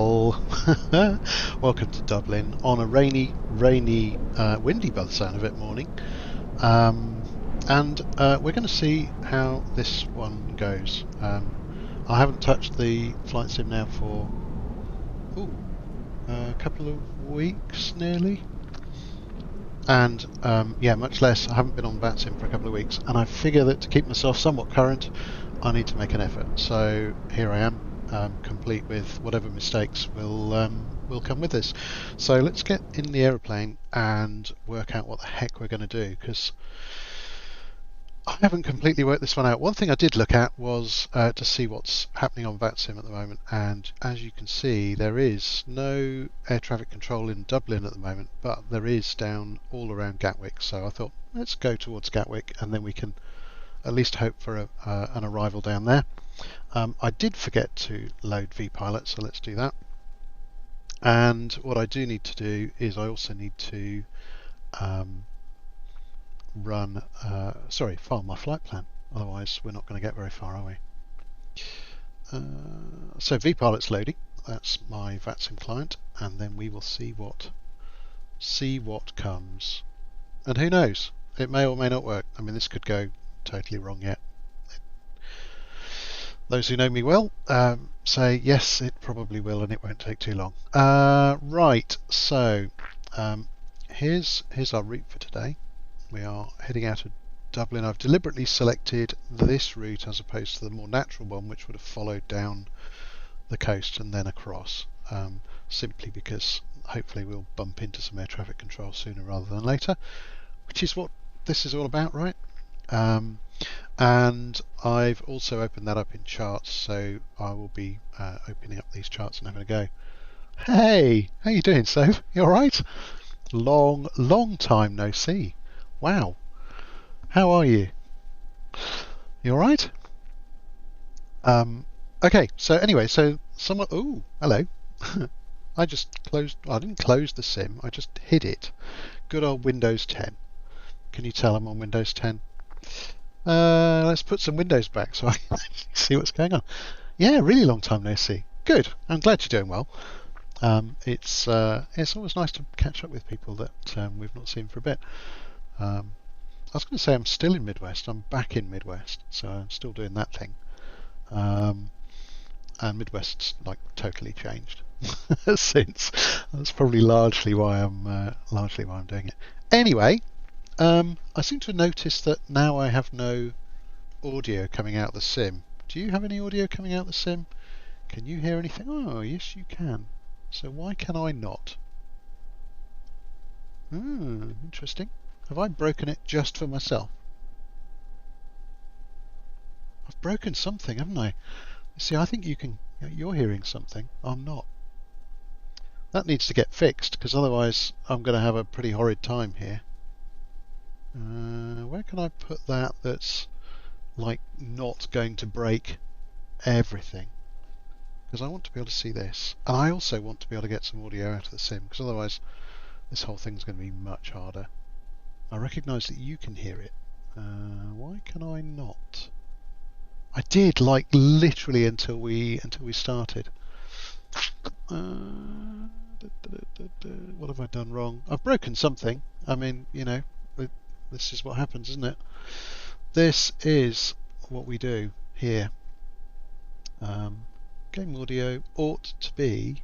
Well, welcome to Dublin on a rainy, windy by the sound of it morning. And we're going to see how this one goes. I haven't touched the flight sim now for a couple of weeks nearly. And yeah, much less. I haven't been on VATSIM for a couple of weeks, and I figure that to keep myself somewhat current, I need to make an effort. So here I am, complete with whatever mistakes will come with this. So let's get in the aeroplane and work out what the heck we're going to do, because I haven't completely worked this one out. One thing I did look at was to see what's happening on VATSIM at the moment, and as you can see, there is no air traffic control in Dublin at the moment, but there is down all around Gatwick. So I thought, let's go towards Gatwick, and then we can at least hope for an arrival down there. I did forget to load VPilot, so let's do that. And what I do need to do is I also need to file my flight plan, otherwise we're not going to get very far, are we? So VPilot's loading, that's my VATSIM client, and then we will see what comes. And who knows, it may or may not work. I mean, this could go totally wrong yet. Those who know me well say yes, it probably will, and it won't take too long. Right, so here's our route for today. We are heading out of Dublin. I've deliberately selected this route as opposed to the more natural one, which would have followed down the coast and then across, simply because hopefully we'll bump into some air traffic control sooner rather than later, which is what this is all about, right? And I've also opened that up in charts, so I will be opening up these charts and having a go. Hey, how you doing, Soph? You all right? Long time no see. Wow. How are you? You all right? Okay, so anyway, so someone... Ooh, hello. I didn't close the sim, I just hid it. Good old Windows 10. Can you tell I'm on Windows 10? Let's put some windows back so I can see what's going on. Yeah, really long time no see. Good. I'm glad you're doing well. It's always nice to catch up with people that we've not seen for a bit. I was going to say I'm still in Midwest. I'm back in Midwest, so I'm still doing that thing. And Midwest's like totally changed since. That's probably largely why I'm doing it. Anyway. I seem to notice that now I have no audio coming out the sim. Do you have any audio coming out the sim? Can you hear anything? Oh, yes you can. So why can I not? Interesting. Have I broken it just for myself? I've broken something, haven't I? See, I think you're hearing something. I'm not. That needs to get fixed, because otherwise I'm going to have a pretty horrid time here. Where can I put that that's like not going to break everything? Because I want to be able to see this, and I also want to be able to get some audio out of the sim, because otherwise this whole thing's going to be much harder. I recognise that you can hear it. Why can I not? I did, like literally until we started. What have I done wrong? I've broken something. I mean, you know. This is what happens, isn't it? This is what we do here. Game audio ought to be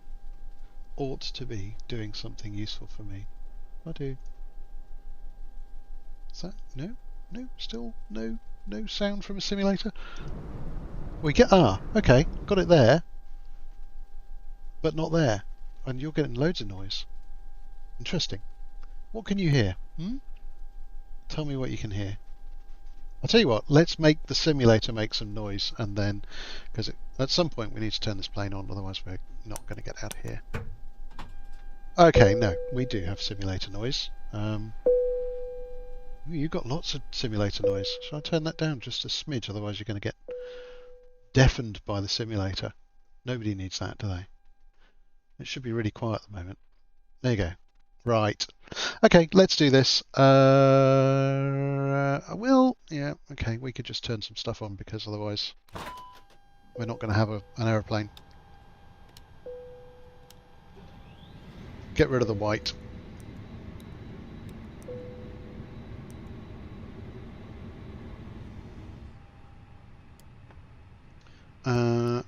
doing something useful for me. I do. Is that still no sound from a simulator? We get okay, got it there, but not there, and you're getting loads of noise. Interesting. What can you hear? Tell me what you can hear. I'll tell you what, let's make the simulator make some noise, and then, because at some point we need to turn this plane on, otherwise we're not going to get out of here. Okay, no, we do have simulator noise. You've got lots of simulator noise. Shall I turn that down just a smidge, otherwise you're going to get deafened by the simulator. Nobody needs that, do they? It should be really quiet at the moment. There you go. Right. Okay, let's do this. Well, yeah, okay, we could just turn some stuff on, because otherwise we're not going to have an aeroplane. get rid of the white.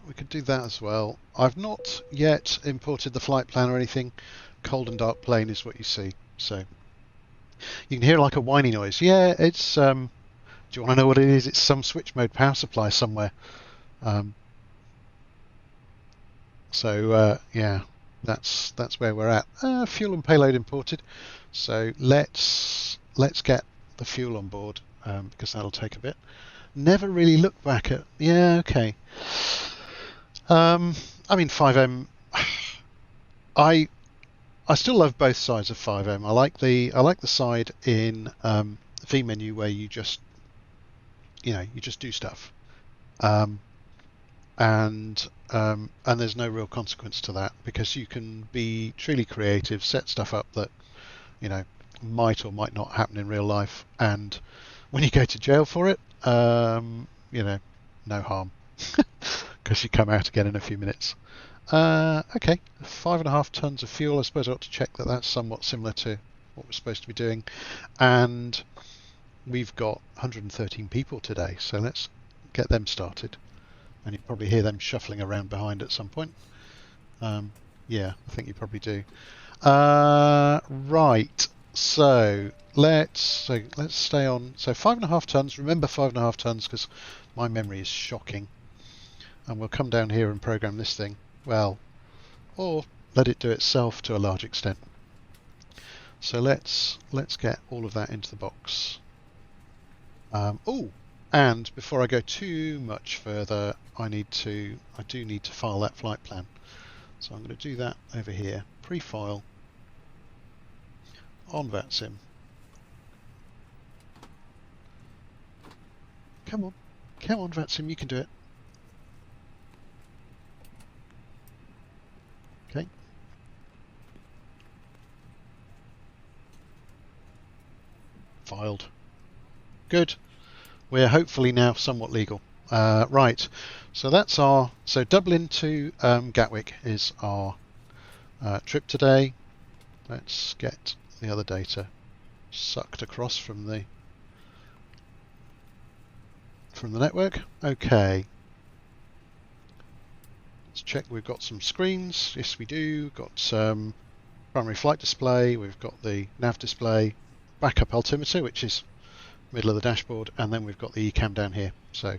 We could do that as well. I've not yet imported the flight plan or anything. Cold and dark plane is what you see. So you can hear like a whiny noise. Yeah, it's. Do you want to know what it is? It's some switch mode power supply somewhere. Yeah, that's where we're at. Fuel and payload imported. So let's get the fuel on board because that'll take a bit. Never really looked back at. Yeah, okay. I mean 5M. I still love both sides of 5M. I like the side in V menu where you just do stuff, and there's no real consequence to that because you can be truly creative, set stuff up that might or might not happen in real life, and when you go to jail for it, no harm because you come out again in a few minutes. Okay, 5.5 tons of fuel. I suppose I ought to check that that's somewhat similar to what we're supposed to be doing. And we've got 113 people today, so let's get them started. And you probably hear them shuffling around behind at some point. Yeah, I think you probably do. Right, so let's stay on. So 5.5 tons. Remember 5.5 tons because my memory is shocking. And we'll come down here and program this thing. Well, or let it do itself to a large extent. So let's get all of that into the box. And before I go too much further, I do need to file that flight plan. So I'm going to do that over here. Pre-file on VATSIM. Come on VATSIM, you can do it. Okay. Filed. Good. We're hopefully now somewhat legal. Right. So that's so Dublin to Gatwick is our trip today. Let's get the other data sucked across from the network. Okay. Let's check we've got some screens. Yes, we do. Got some primary flight display. We've got the nav display, backup altimeter, which is middle of the dashboard, and then we've got the ECAM down here. So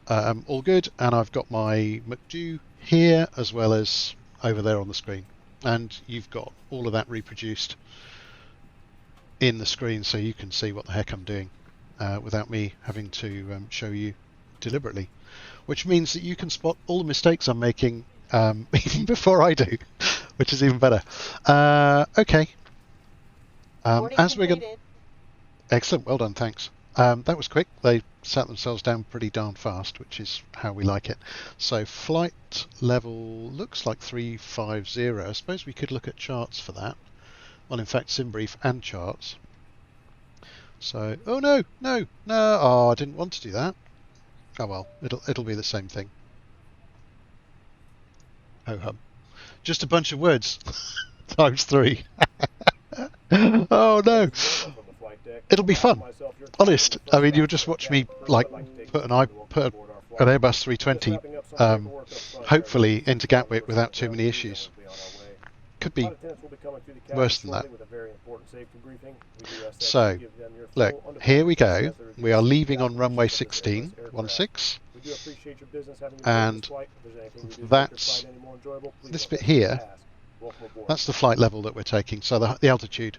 all good. And I've got my McDo here as well as over there on the screen. And you've got all of that reproduced in the screen so you can see what the heck I'm doing without me having to show you deliberately. Which means that you can spot all the mistakes I'm making even before I do, which is even better. Okay. As we're going, excellent, well done, thanks. That was quick. They sat themselves down pretty darn fast, which is how we like it. So flight level looks like 350. I suppose we could look at charts for that. Well, in fact, SimBrief and charts. So, oh no, oh, I didn't want to do that. Oh well, it'll be the same thing. Ho hum. Just a bunch of words times 3. Oh no. It'll be fun. Honest. I mean, you'll just watch me like put an Airbus 320 hopefully into Gatwick without too many issues. Could be worse than that. So, look, here we go. We are leaving on runway 16, 16. And that's this bit here. That's the flight level that we're taking. So the altitude.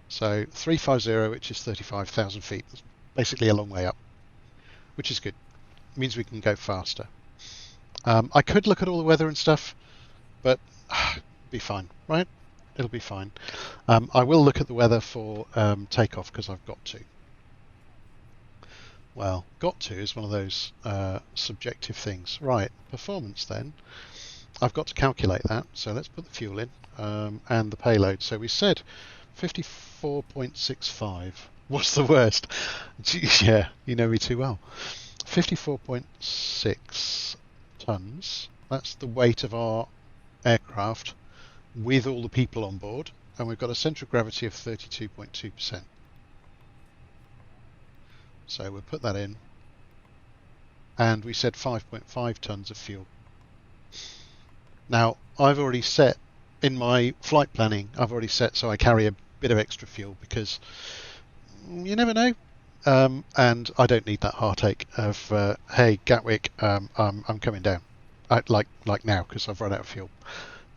So 350, which is 35,000 feet. That's basically a long way up, which is good. It means we can go faster. I could look at all the weather and stuff, but be fine, right? It'll be fine. I will look at the weather for takeoff because I've got to. Well, got to is one of those subjective things. Right, performance then. I've got to calculate that, so let's put the fuel in and the payload. So we said 54.65. What's the worst? Yeah, you know me too well. 54.6 tons. That's the weight of our aircraft with all the people on board, and we've got a centre of gravity of 32.2%. So we'll put that in, and we said 5.5 tonnes of fuel. Now, I've already set, in my flight planning, I've already set so I carry a bit of extra fuel, because you never know. And I don't need that heartache of, hey, Gatwick, I'm coming down, like now, because I've run out of fuel.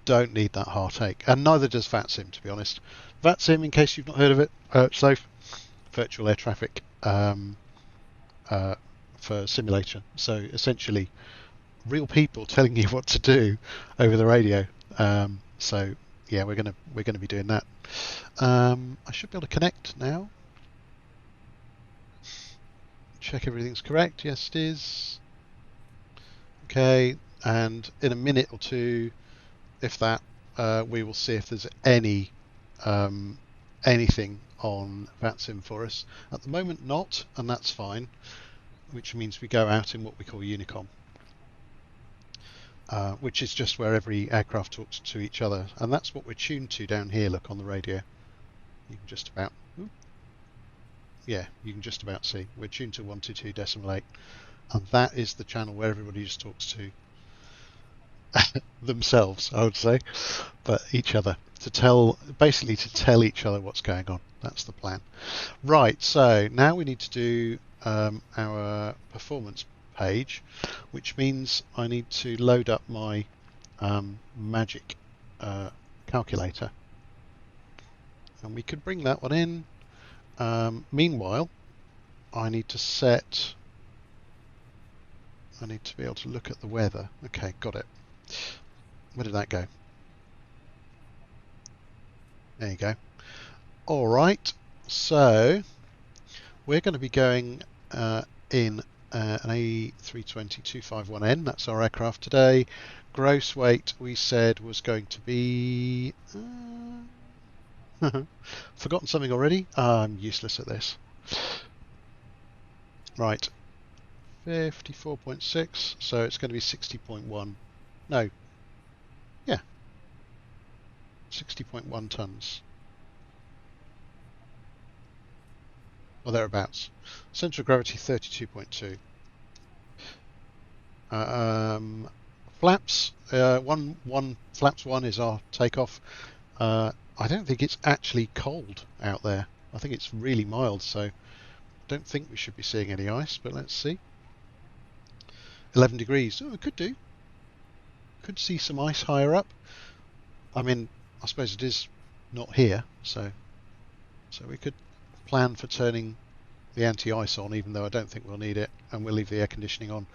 Don't need that heartache, and neither does VATSIM, to be honest. VATSIM, in case you've not heard of it, so virtual air traffic for simulation. So essentially, real people telling you what to do over the radio. So yeah, we're gonna be doing that. I should be able to connect now. Check everything's correct. Yes, it is. Okay, and in a minute or two, if that, we will see if there's anything on VATSIM for us. At the moment, not, and that's fine, which means we go out in what we call Unicom, which is just where every aircraft talks to each other, and that's what we're tuned to down here. Look on the radio. You can just about, yeah, you can just about see. We're tuned to 122.8, and that is the channel where everybody just talks to themselves, I would say, but each other, basically to tell each other what's going on. That's the plan. Right, so now we need to do our performance page, which means I need to load up my magic calculator, and we could bring that one in. Meanwhile, I need to be able to look at the weather. Okay, got it. Where did that go? There you go. All right, so we're going to be going in an A320-251N. That's our aircraft today. Gross weight, we said, was going to be... forgotten something already? I'm useless at this. Right. 54.6, so it's going to be 60.1. No. Yeah. 60.1 tonnes. Or thereabouts. Centre of gravity 32.2. Flaps. Flaps 1 is our takeoff. I don't think it's actually cold out there. I think it's really mild, so I don't think we should be seeing any ice, but let's see. 11 degrees. Oh, we could do. Could see some ice higher up. I mean, I suppose it is not here, so we could plan for turning the anti-ice on, even though I don't think we'll need it, and we'll leave the air conditioning on,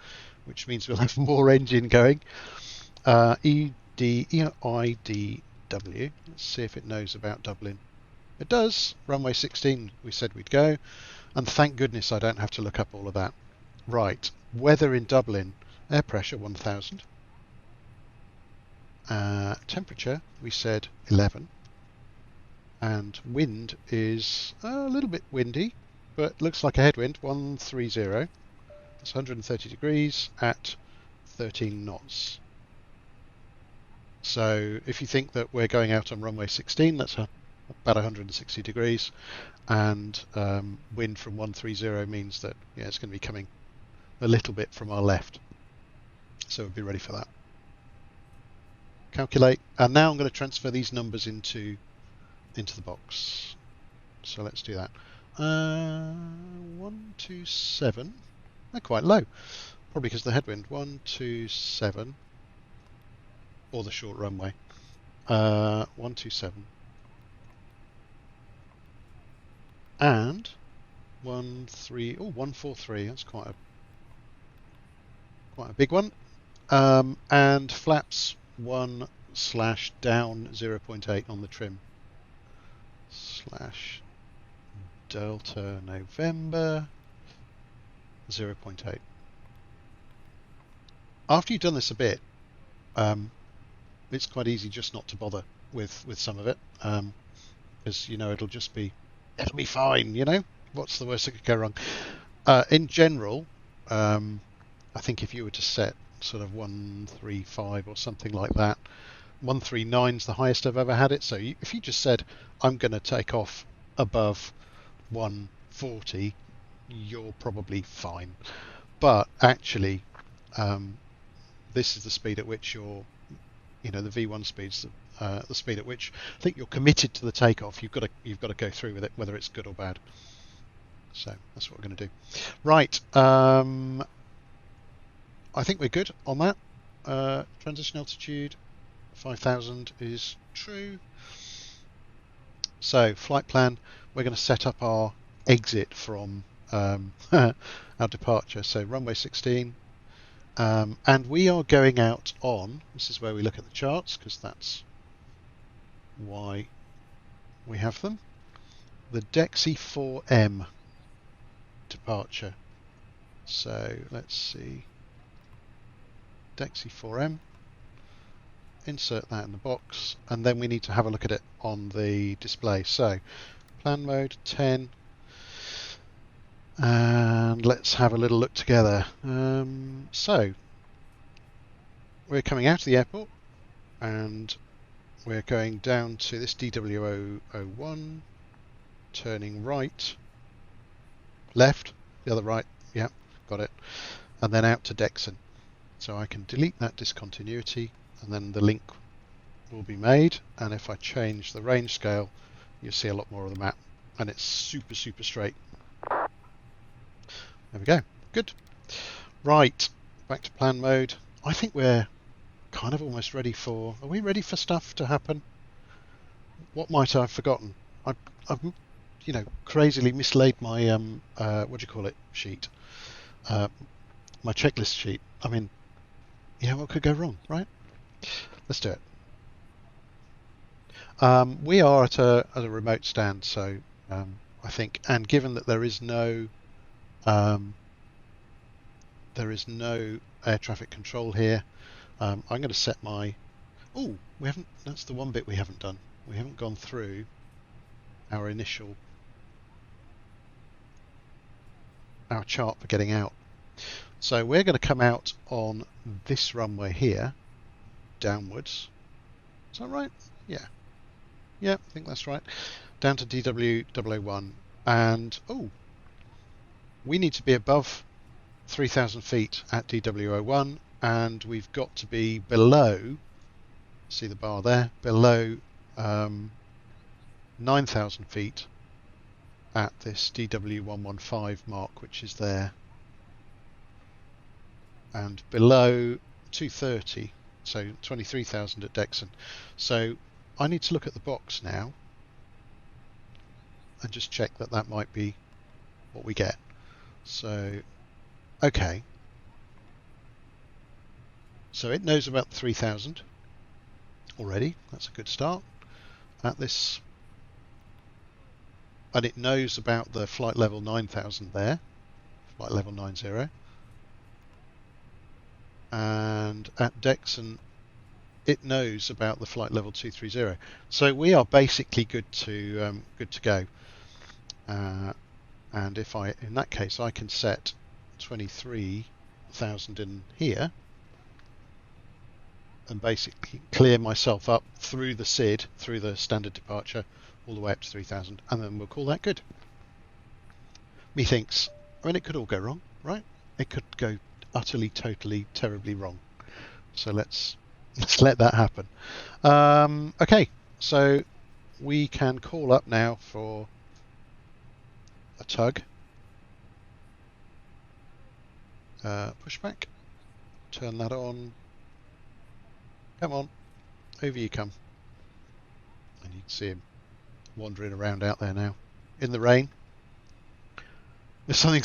which means we'll have more engine going. EIDW. Let's see if it knows about Dublin. It does. Runway 16, we said we'd go, and thank goodness I don't have to look up all of that. Right, weather in Dublin, air pressure 1000. Temperature, we said 11. And wind is a little bit windy, but looks like a headwind, 130. That's 130 degrees at 13 knots. So if you think that we're going out on runway 16, that's about 160 degrees, and wind from 130 means that it's going to be coming a little bit from our left. So we'll be ready for that. Calculate, and now I'm going to transfer these numbers into the box. So let's do that. 127. They're quite low, probably because of the headwind. 127, or the short runway. 127 and 143. That's quite a big one. And flaps 1/down 0.8 on the trim. /Delta November 0.8. After you've done this a bit, it's quite easy just not to bother with some of it, because it'll be fine. What's the worst that could go wrong? In general, I think if you were to set sort of 135 or something like that, 139 is the highest I've ever had it. So if you just said, I'm going to take off above 140, you're probably fine. But actually, this is the speed at which you're, the V1 speed's the speed at which I think you're committed to the takeoff. You've got to go through with it, whether it's good or bad. So that's what we're going to do. Right. I think we're good on that. Transition altitude 5,000 is true. So flight plan, we're going to set up our exit from our departure. So runway 16. And we are going out on, this is where we look at the charts, because that's why we have them, the DEXI 4M departure. So let's see, DEXI 4M, insert that in the box, and then we need to have a look at it on the display. So plan mode 10, and let's have a little look together. So we're coming out of the airport and we're going down to this DW-01, turning right, left, the other right, yeah, got it, and then out to Dexon. So I can delete that discontinuity and then the link will be made, and if I change the range scale you'll see a lot more of the map, and it's super straight. There we go, good. Right, back to plan mode. I think we're kind of almost ready for, are we ready for stuff to happen? What might I have forgotten? I've crazily mislaid my sheet, my checklist sheet. I mean, yeah, what could go wrong, right? Let's do it. We are at a remote stand, so I think, and given that there is no air traffic control here, I'm going to set my, we haven't, that's the one bit we haven't done. We haven't gone through our chart for getting out. So we're going to come out on this runway here, downwards. Is that right? Yeah. Yeah, I think that's right. Down to DW-01, and we need to be above 3,000 feet at DW-01, and we've got to be below, see the bar there, below 9,000 feet at this DW-115 mark, which is there, and below 230, so 23,000 at Dexon. So I need to look at the box now and just check that that might be what we get. So, okay. So it knows about 3,000 already. That's a good start at this. And it knows about the flight level 9,000 there, flight level 90. And at Dexon, it knows about the flight level 230. So we are basically good to go. And if in that case, I can set 23,000 in here and basically clear myself up through the SID, through the standard departure, all the way up to 3,000, and then we'll call that good. Methinks, I mean, it could all go wrong, right? It could go utterly, totally, terribly wrong. So let's let that happen. Okay, so we can call up now for a tug. Pushback. Turn that on. Come on, over you come. And you can see him wandering around out there now in the rain. If something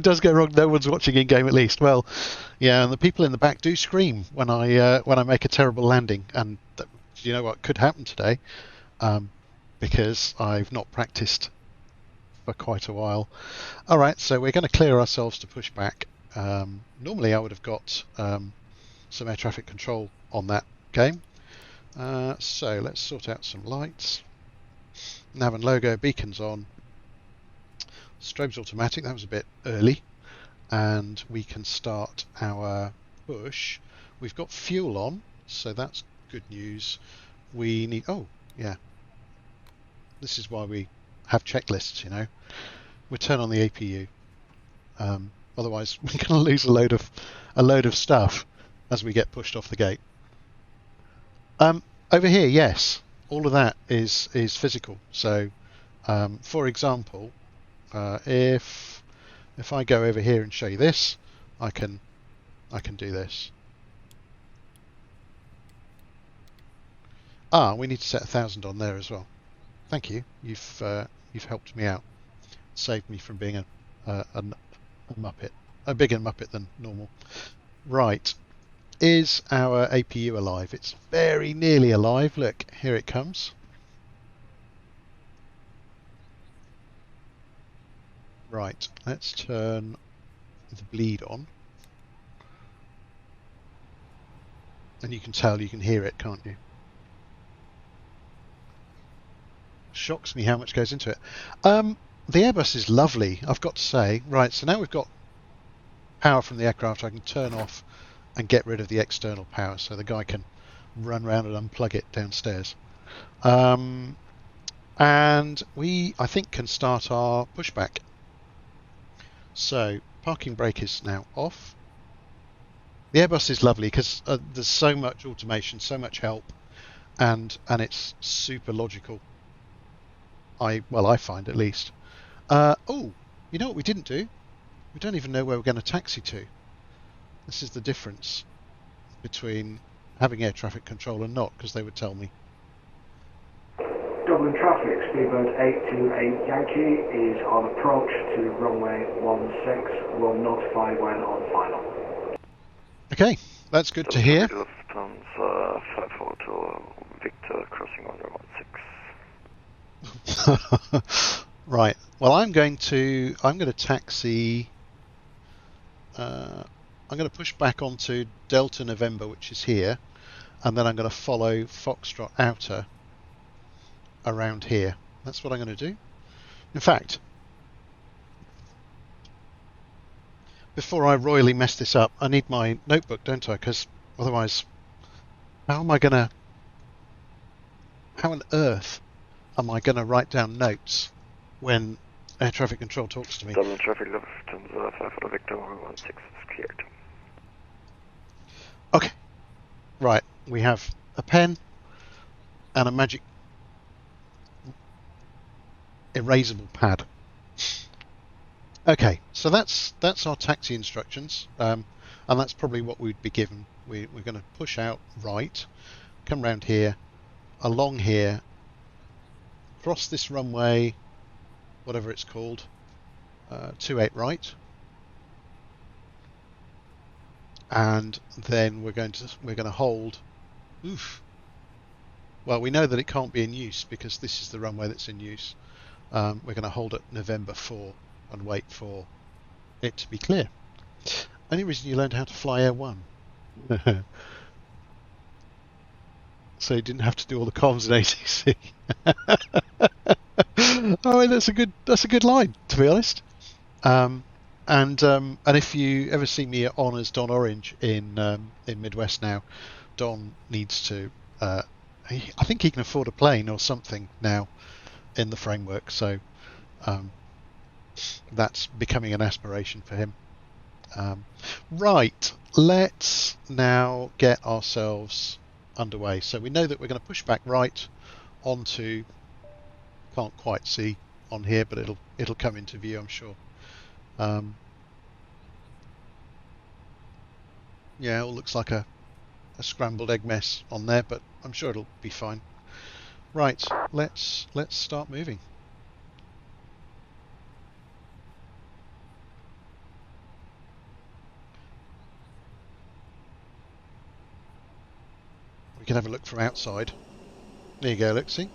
does go wrong, no one's watching in game at least. Well, yeah, and the people in the back do scream when I make a terrible landing, and you know what could happen today, because I've not practiced for quite a while. All right, so we're going to clear ourselves to push back. Normally I would have got some air traffic control on that game. So let's sort out some lights. Nav and logo, beacons on. Strobes automatic, that was a bit early. And we can start our push. We've got fuel on, so that's good news. We need, oh yeah, this is why we have checklists, you know. We turn on the APU. Otherwise, we're going to lose a load of stuff as we get pushed off the gate. Over here, yes, all of that is physical. So, for example, if I go over here and show you this, I can do this. We need to set 1,000 on there as well. Thank you. You've helped me out. Saved me from being a muppet, a bigger muppet than normal. Right, is our APU alive? It's very nearly alive. Look, here it comes. Right, let's turn the bleed on. And you can tell, you can hear it, can't you? Shocks me how much goes into it. The Airbus is lovely, I've got to say. Right, so now we've got power from the aircraft, I can turn off and get rid of the external power so the guy can run around and unplug it downstairs. And we, I think, can start our pushback. So parking brake is now off. The Airbus is lovely because there's so much automation, so much help, and it's super logical. I find, at least. Oh, you know what we didn't do? We don't even know where we're going to taxi to. This is the difference between having air traffic control and not, because they would tell me. Dublin traffic, speedbird 828 Yankee is on approach to runway 16. Will notify when on final. Okay, that's good to hear. Lufthansa 542 Victor crossing on 16. Right. Well, I'm going to taxi. I'm going to push back onto Delta November, which is here, and then I'm going to follow Foxtrot Outer around here. That's what I'm going to do. In fact, before I royally mess this up, I need my notebook, don't I? Because otherwise, how on earth am I going to write down notes when air traffic control talks to me? Dublin traffic, Lufthansa 542 Victor 16 is cleared. Okay, right, we have a pen and a magic erasable pad. Okay, so that's our taxi instructions, and that's probably what we'd be given. We're going to push out right, come round here, along here, cross this runway, whatever it's called, 28 right, and then we're going to hold. Oof. Well, we know that it can't be in use because this is the runway that's in use. We're going to hold at November 4 and wait for it to be clear. Only reason you learned how to fly Air 1. So you didn't have to do all the comms in ATC. Oh, that's a good line, to be honest. And if you ever see me on as Don Orange in Midwest now, Don needs to. I think he can afford a plane or something now in the framework, so that's becoming an aspiration for him. Right, let's now get ourselves underway. So we know that we're going to push back right onto, can't quite see on here, but it'll come into view, I'm sure. Yeah, it all looks like a scrambled egg mess on there, but I'm sure it'll be fine. Right, let's start moving. We can have a look from outside. There you go, look, see?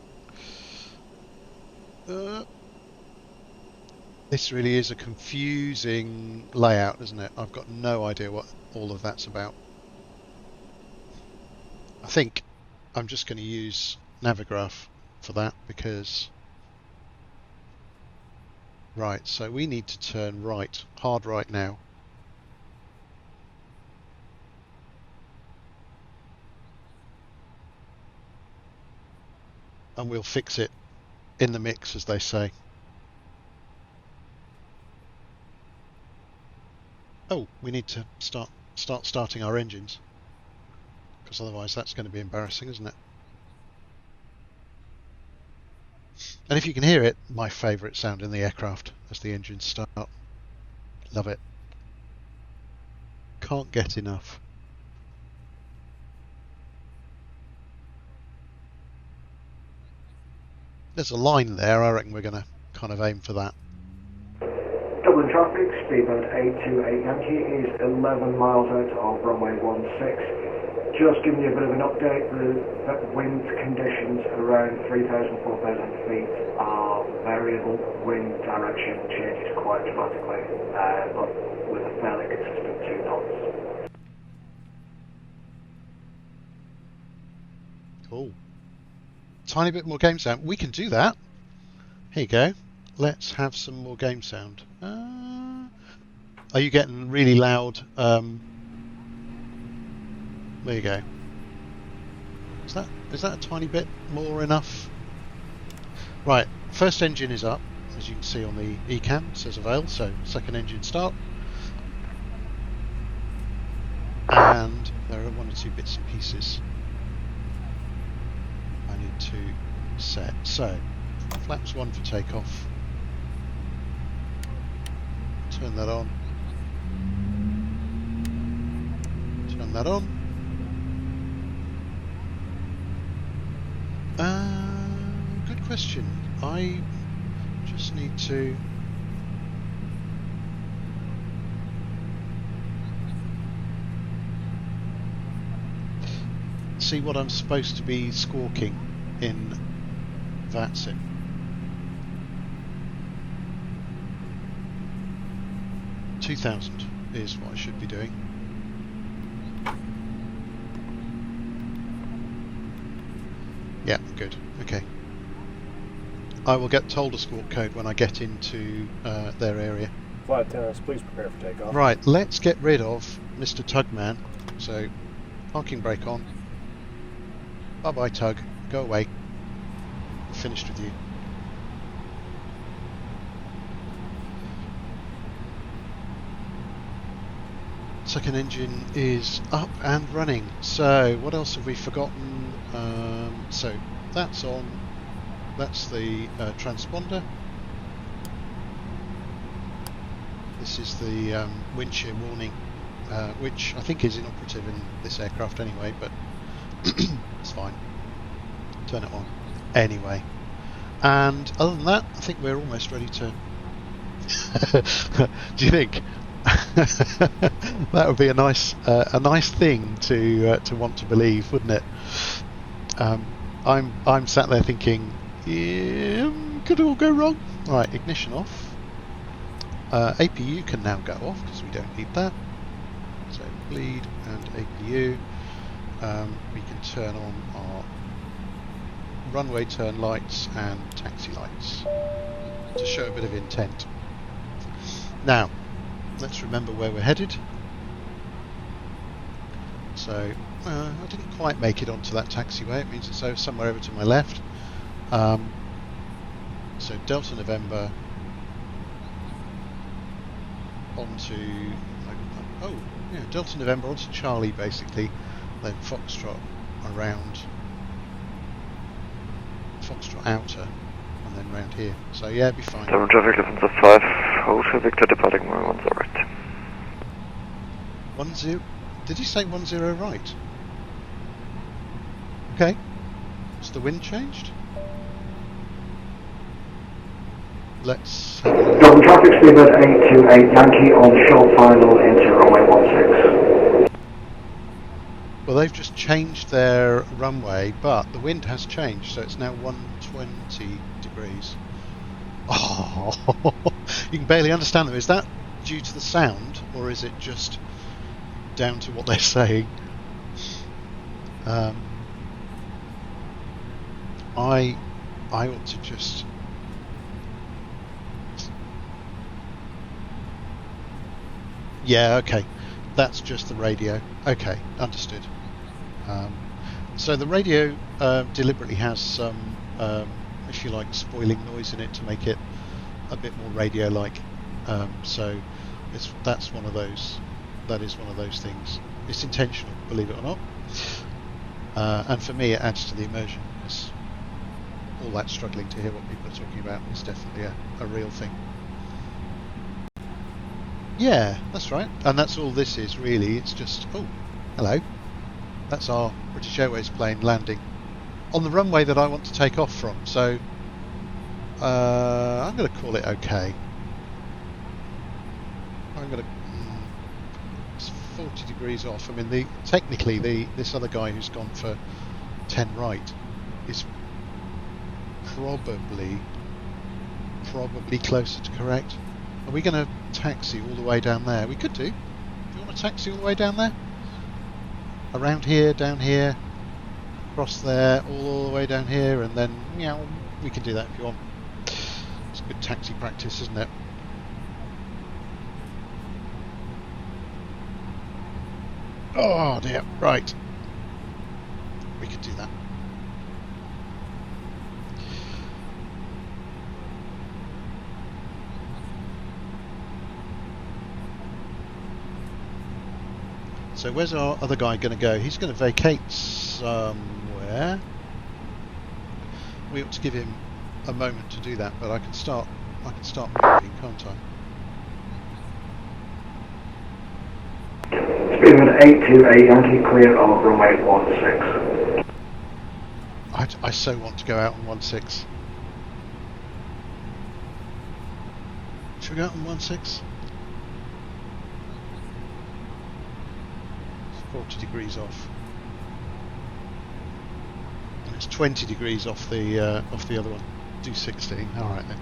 This really is a confusing layout, isn't it? I've got no idea what all of that's about. I think I'm just going to use Navigraph for that because... Right, so we need to turn right, hard right now. and we'll fix it in the mix, as they say. Oh, we need to start starting our engines, because otherwise that's going to be embarrassing, isn't it? And if you can hear it, my favourite sound in the aircraft as the engines start. Love it. Can't get enough. There's a line there, I reckon we're going to kind of aim for that. Dublin traffic, speedbird 828 Yankee is 11 miles out of runway 16. Just giving you a bit of an update, the wind conditions around 3,000, 4,000 feet are variable. Wind direction changes quite dramatically, but with a fairly consistent 2 knots. Cool. Tiny bit more game sound. We can do that. Here you go. Let's have some more game sound. Are you getting really loud? There you go. Is that a tiny bit more enough? Right, first engine is up, as you can see on the ECAM, it says avail, so second engine start. And there are 1 or 2 bits and pieces I need to set. So, flaps 1 for takeoff. Turn that on. Turn that on. Good question. I just need to see what I'm supposed to be squawking in VATSIM. $2,000 is what I should be doing. Yeah, good. Okay. I will get told a squawk code when I get into their area. Flight attendants, please prepare for takeoff. Right, let's get rid of Mr. Tugman. So, parking brake on. Bye-bye, Tug. Go away. I'm finished with you. Second engine is up and running. So, what else have we forgotten? So, that's on. That's the transponder. This is the wind shear warning, which I think is inoperative in this aircraft anyway, but it's fine. Turn it on anyway. And other than that, I think we're almost ready to... Do you think? That would be a nice thing to want to believe, wouldn't it? I'm sat there thinking, could it all go wrong? Right, ignition off. APU can now go off because we don't need that. So bleed and APU. We can turn on our runway turn lights and taxi lights to show a bit of intent. Now, let's remember where we're headed. So, I didn't quite make it onto that taxiway. It means it's somewhere over to my left. So Delta November onto Delta November onto Charlie basically, then Foxtrot around Foxtrot outer, and then round here. So yeah, it'd be fine. Dublin traffic, Lufthansa 5, Hotel Victor departing runway 10 right. 10. Did you say 10 right? Okay. Has the wind changed? Let's have a look. Dublin traffic, speedbird 828 Yankee on short final into runway 16. Well, they've just changed their runway, but the wind has changed, so it's now 120 degrees. Oh, you can barely understand them. Is that due to the sound, or is it just down to what they're saying? I ought to just... Yeah, okay. That's just the radio. Okay, understood. So the radio deliberately has some if you like, spoiling noise in it to make it a bit more radio-like. So that's one of those. That is one of those things. It's intentional, believe it or not. And for me, it adds to the immersion. Because all that struggling to hear what people are talking about is definitely a real thing. Yeah, that's right. And that's all this is, really. It's just, oh, hello. That's our British Airways plane landing on the runway that I want to take off from. So I'm going to call it okay. I'm going to... It's 40 degrees off. I mean, technically, this other guy who's gone for 10 right is probably closer to correct. Are we going to taxi all the way down there? We could do. Do you want to taxi all the way down there? Around here, down here, across there, all the way down here, and then, yeah, we can do that if you want. It's good taxi practice, isn't it? Oh dear, right. We could do that. So where's our other guy going to go? He's going to vacate somewhere. We ought to give him a moment to do that, but I can start moving, can't I? Speedbird 828 Yankee, clear of runway 16. I so want to go out on 16. Should we go out on 16? 40 degrees off, and it's 20 degrees off the other one. Do 16. All right then.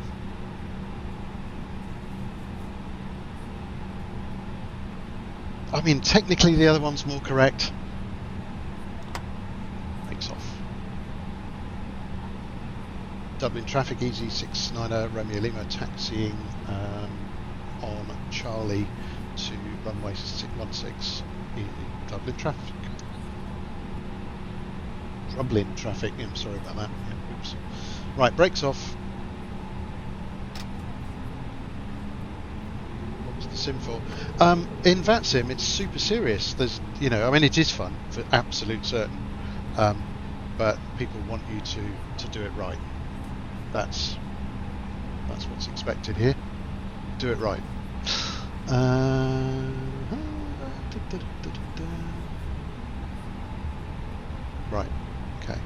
I mean, technically the other one's more correct. Takes off. Dublin traffic, easy 690 Romeo Lima, taxiing on Charlie to runway 16. Dublin traffic. Dublin traffic. I'm sorry about that. Yeah, oops. Right, brakes off. What was the sim for? In VATSIM, it's super serious. There's, I mean, it is fun for absolute certain, but people want you to do it right. That's what's expected here. Do it right. Right, okay.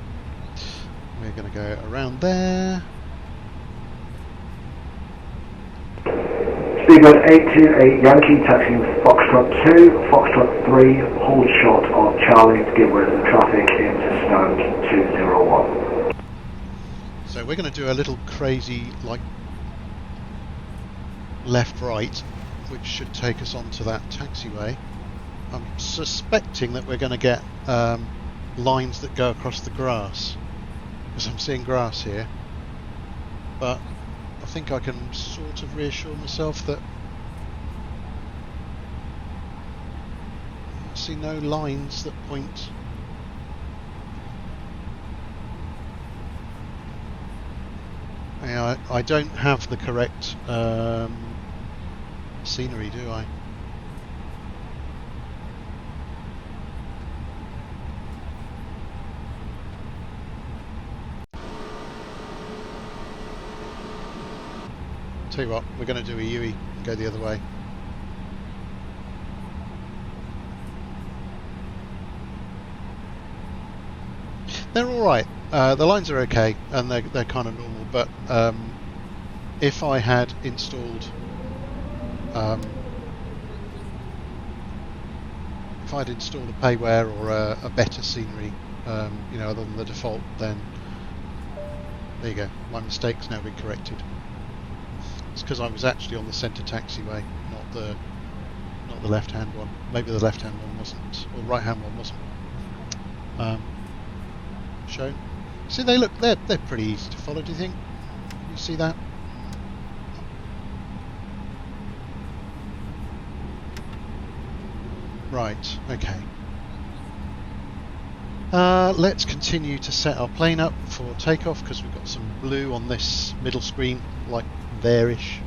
We're going to go around there. Speedbird 828 Yankee, taxiing Foxtrot 2, Foxtrot 3, hold short of Charlie to give way to the traffic into stand 201. So we're going to do a little crazy, like, left-right, which should take us onto that taxiway. I'm suspecting that we're going to get lines that go across the grass, because I'm seeing grass here, but I think I can sort of reassure myself that I see no lines that point. Yeah, I don't have the correct scenery, do I? Tell you what, we're going to do a UE and go the other way. They're alright, the lines are okay and they're kind of normal, but if I had installed a payware or a better scenery, other than the default, then there you go, my mistake's now been corrected. It's because I was actually on the centre taxiway, not the left-hand one. Maybe the left-hand one wasn't, or the right-hand one wasn't shown. See, they're pretty easy to follow. Do you think? You see that? Right. Okay. Let's continue to set our plane up for takeoff because we've got some blue on this middle screen, like there-ish.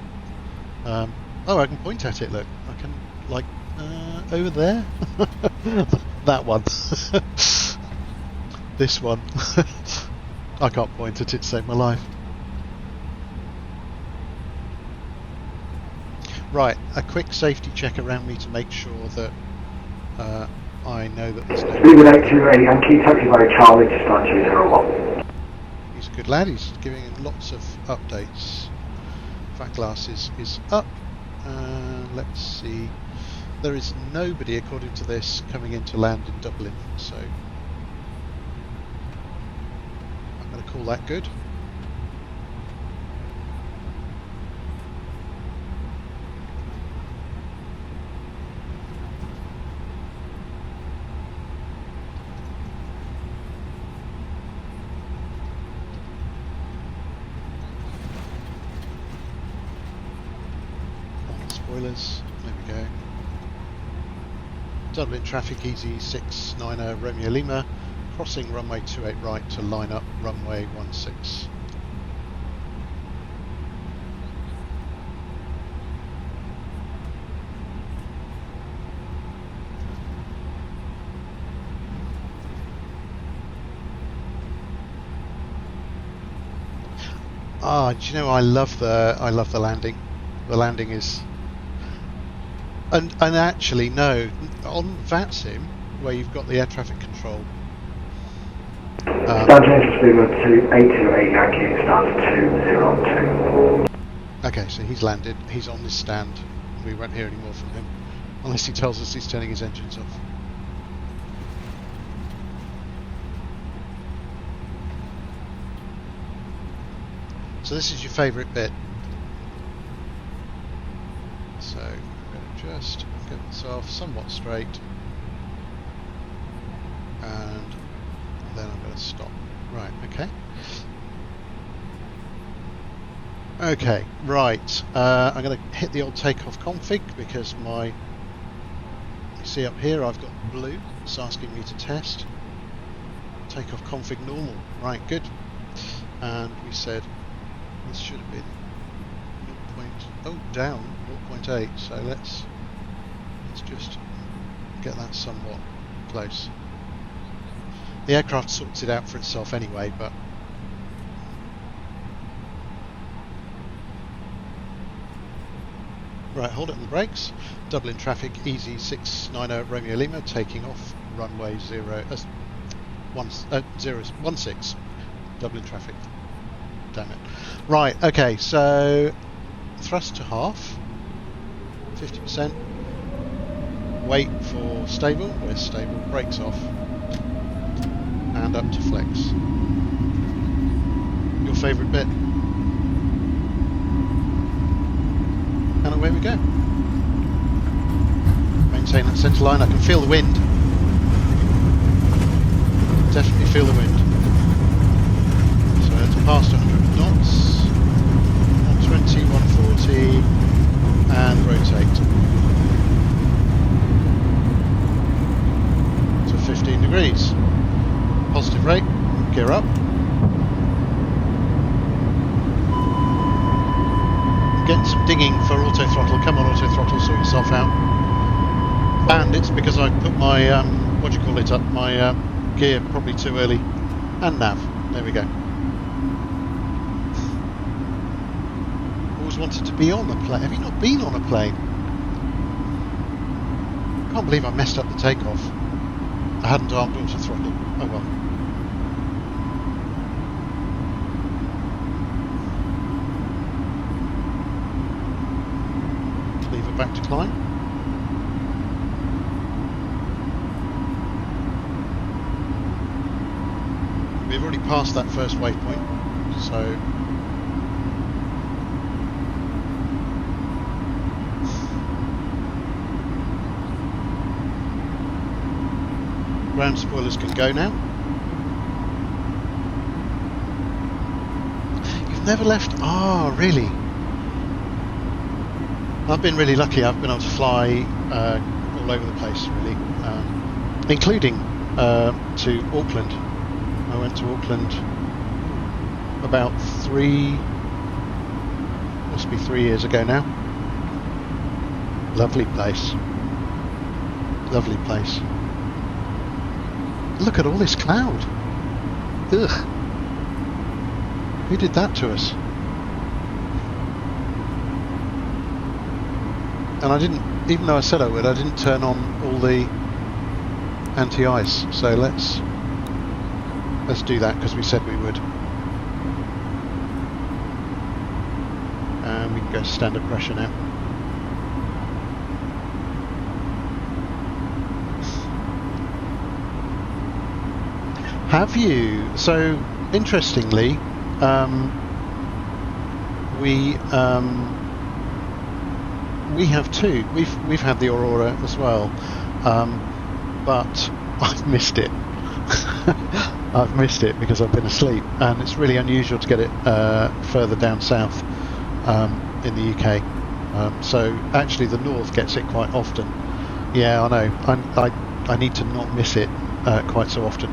Oh, I can point at it, look. I can, like, over there? That one. This one. I can't point at it to save my life. Right, a quick safety check around me to make sure that I know that there's no... Speed with 828 Yankee, taxi by Charlie to start 201. He's a good lad, he's giving lots of updates. Fat glass is up. Let's see. There is nobody, according to this, coming in to land in Dublin, so I'm going to call that good. Spoilers, there we go. Dublin traffic easy 690 Romeo Lima, crossing runway 28 right to line up runway 16. Ah, do you know, I love the landing. The landing is, and actually no, on VATSIM where you've got the air traffic control. Stand change speed with 828 Yankee, stand 202. Okay, so he's landed. He's on this stand. We won't hear any more from him unless he tells us he's turning his engines off. So this is your favourite bit. So I'm going to just get myself somewhat straight, and then I'm going to stop. Right, okay. Okay, right. I'm going to hit the old takeoff config because you see up here I've got blue. It's asking me to test. Takeoff config normal. Right, good. And we said this should have been down 0.8, so let's just get that somewhat close. The aircraft sorts it out for itself anyway, but right, hold it on the brakes. Dublin traffic easy 690 Romeo Lima, taking off runway 16. Dublin traffic. Damn it. Right, okay, so thrust to half, 50%, wait for stable, where's stable, brakes off, and up to flex. Your favourite bit. And away we go. Maintain that centre line, I can feel the wind. Definitely feel the wind. So it's past 100 knots. 120, 140, and rotate to 15 degrees. Positive rate, gear up. I'm getting some dinging for auto throttle. Come on, auto throttle, sort yourself out. And it's because I put my my gear probably too early. And nav. There we go. Wanted to be on a plane. Have you not been on a plane? I can't believe I messed up the takeoff. I hadn't armed auto throttle. Oh well. Leave it back to climb. We've already passed that first waypoint, so ground spoilers can go now. You've never left? Oh, really? I've been really lucky. I've been able to fly all over the place, really, including to Auckland. I went to Auckland about must be 3 years ago now. Lovely place. Lovely place. Look at all this cloud. Ugh. Who did that to us? And I didn't, even though I said I would, I didn't turn on all the anti-ice. So let's do that because we said we would. And we can go standard pressure now. Have you? So interestingly, we have two. We've had the Aurora as well, but I've missed it. I've missed it because I've been asleep, and it's really unusual to get it further down south in the UK. So actually, the north gets it quite often. Yeah, I know. I need to not miss it quite so often.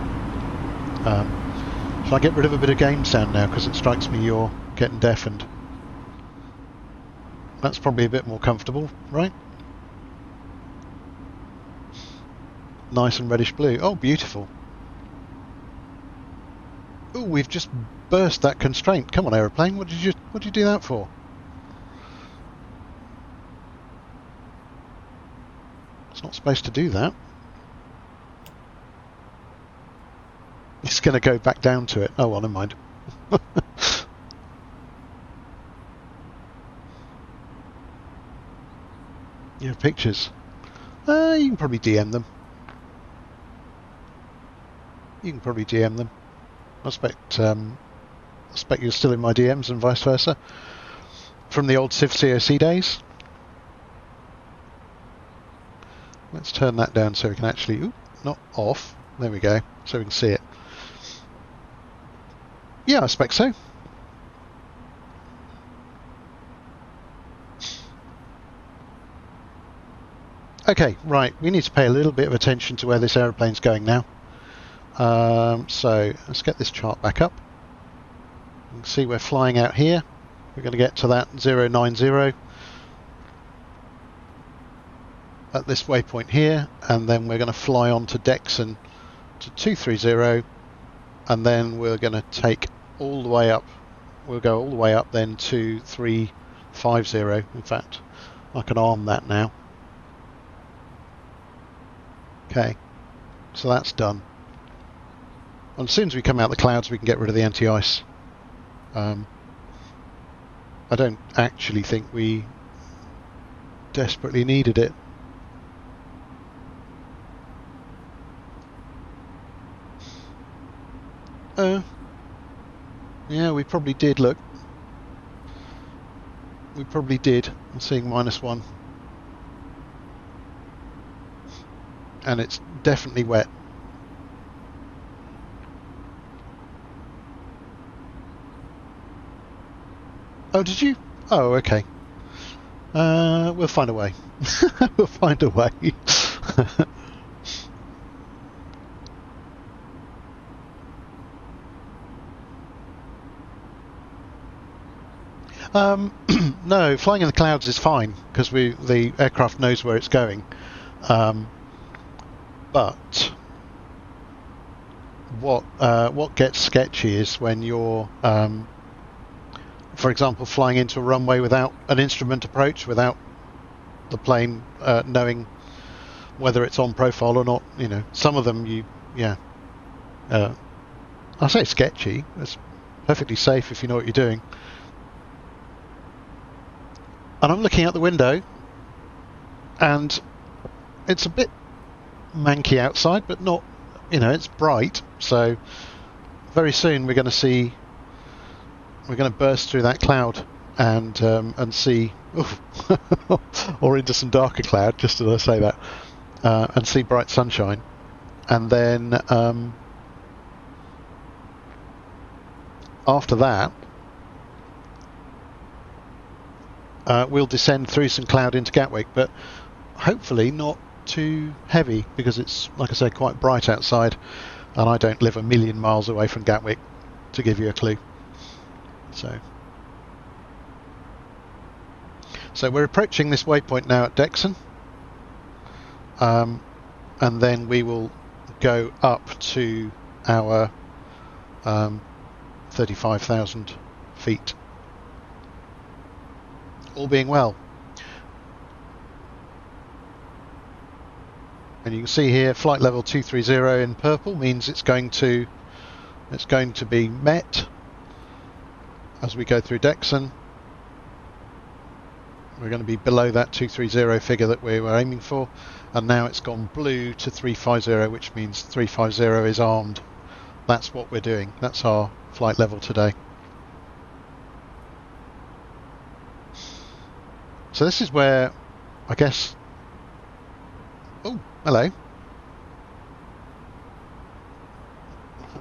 Shall I get rid of a bit of game sound now, because it strikes me you're getting deafened? That's probably a bit more comfortable, right? Nice and reddish blue. Oh, beautiful. Oh, we've just burst that constraint. Come on, aeroplane. What did you do that for? It's not supposed to do that. It's going to go back down to it. Oh, well, never mind. You have pictures. You can probably DM them. You can probably DM them. I expect you're still in my DMs and vice versa. From the old Civ COC days. Let's turn that down so we can actually... Ooh, not off. There we go. So we can see it. Yeah, I expect so. Okay, right. We need to pay a little bit of attention to where this aeroplane's going now. So let's get this chart back up. You can see we're flying out here. We're going to get to that 090 at this waypoint here, and then we're going to fly on to Dexon to 230, and then we're going to take all the way up. We'll go all the way up then to 350. In fact, I can arm that now. Okay, so that's done. And as soon as we come out the clouds, we can get rid of the anti-ice. I don't actually think we desperately needed it. Yeah, we probably did, look. We probably did. I'm seeing -1. And it's definitely wet. Oh, did you? Oh, okay. We'll find a way. We'll find a way. No, flying in the clouds is fine because the aircraft knows where it's going. But what gets sketchy is when you're, for example, flying into a runway without an instrument approach, without the plane knowing whether it's on profile or not. You know, some of them I say sketchy. It's perfectly safe if you know what you're doing. And I'm looking out the window, and it's a bit manky outside, but not, it's bright. So very soon we're going to burst through that cloud and see, or into some darker cloud, just as I say that, and see bright sunshine, and then after that. We'll descend through some cloud into Gatwick, but hopefully not too heavy because it's, like I say, quite bright outside, and I don't live a million miles away from Gatwick, to give you a clue. So we're approaching this waypoint now at Dexon, and then we will go up to our 35,000 feet, all being well. And you can see here, flight level 230 in purple means it's going to be met as we go through Dexon. We're going to be below that 230 figure that we were aiming for, and now it's gone blue to 350, which means 350 is armed. That's what we're doing. That's our flight level today. So this is where, I guess... Oh, hello.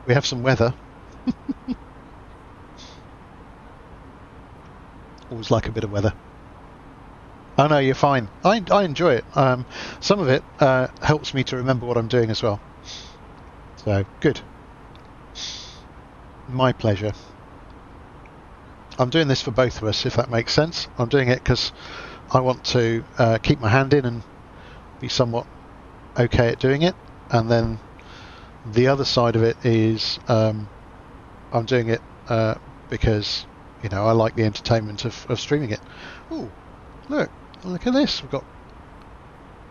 We have some weather. Always like a bit of weather. Oh no, you're fine. I enjoy it. Some of it helps me to remember what I'm doing as well. So, good. My pleasure. I'm doing this for both of us, if that makes sense. I'm doing it because I want to keep my hand in and be somewhat okay at doing it. And then the other side of it is I'm doing it because, you know, I like the entertainment of streaming it. Ooh, look at this. We've got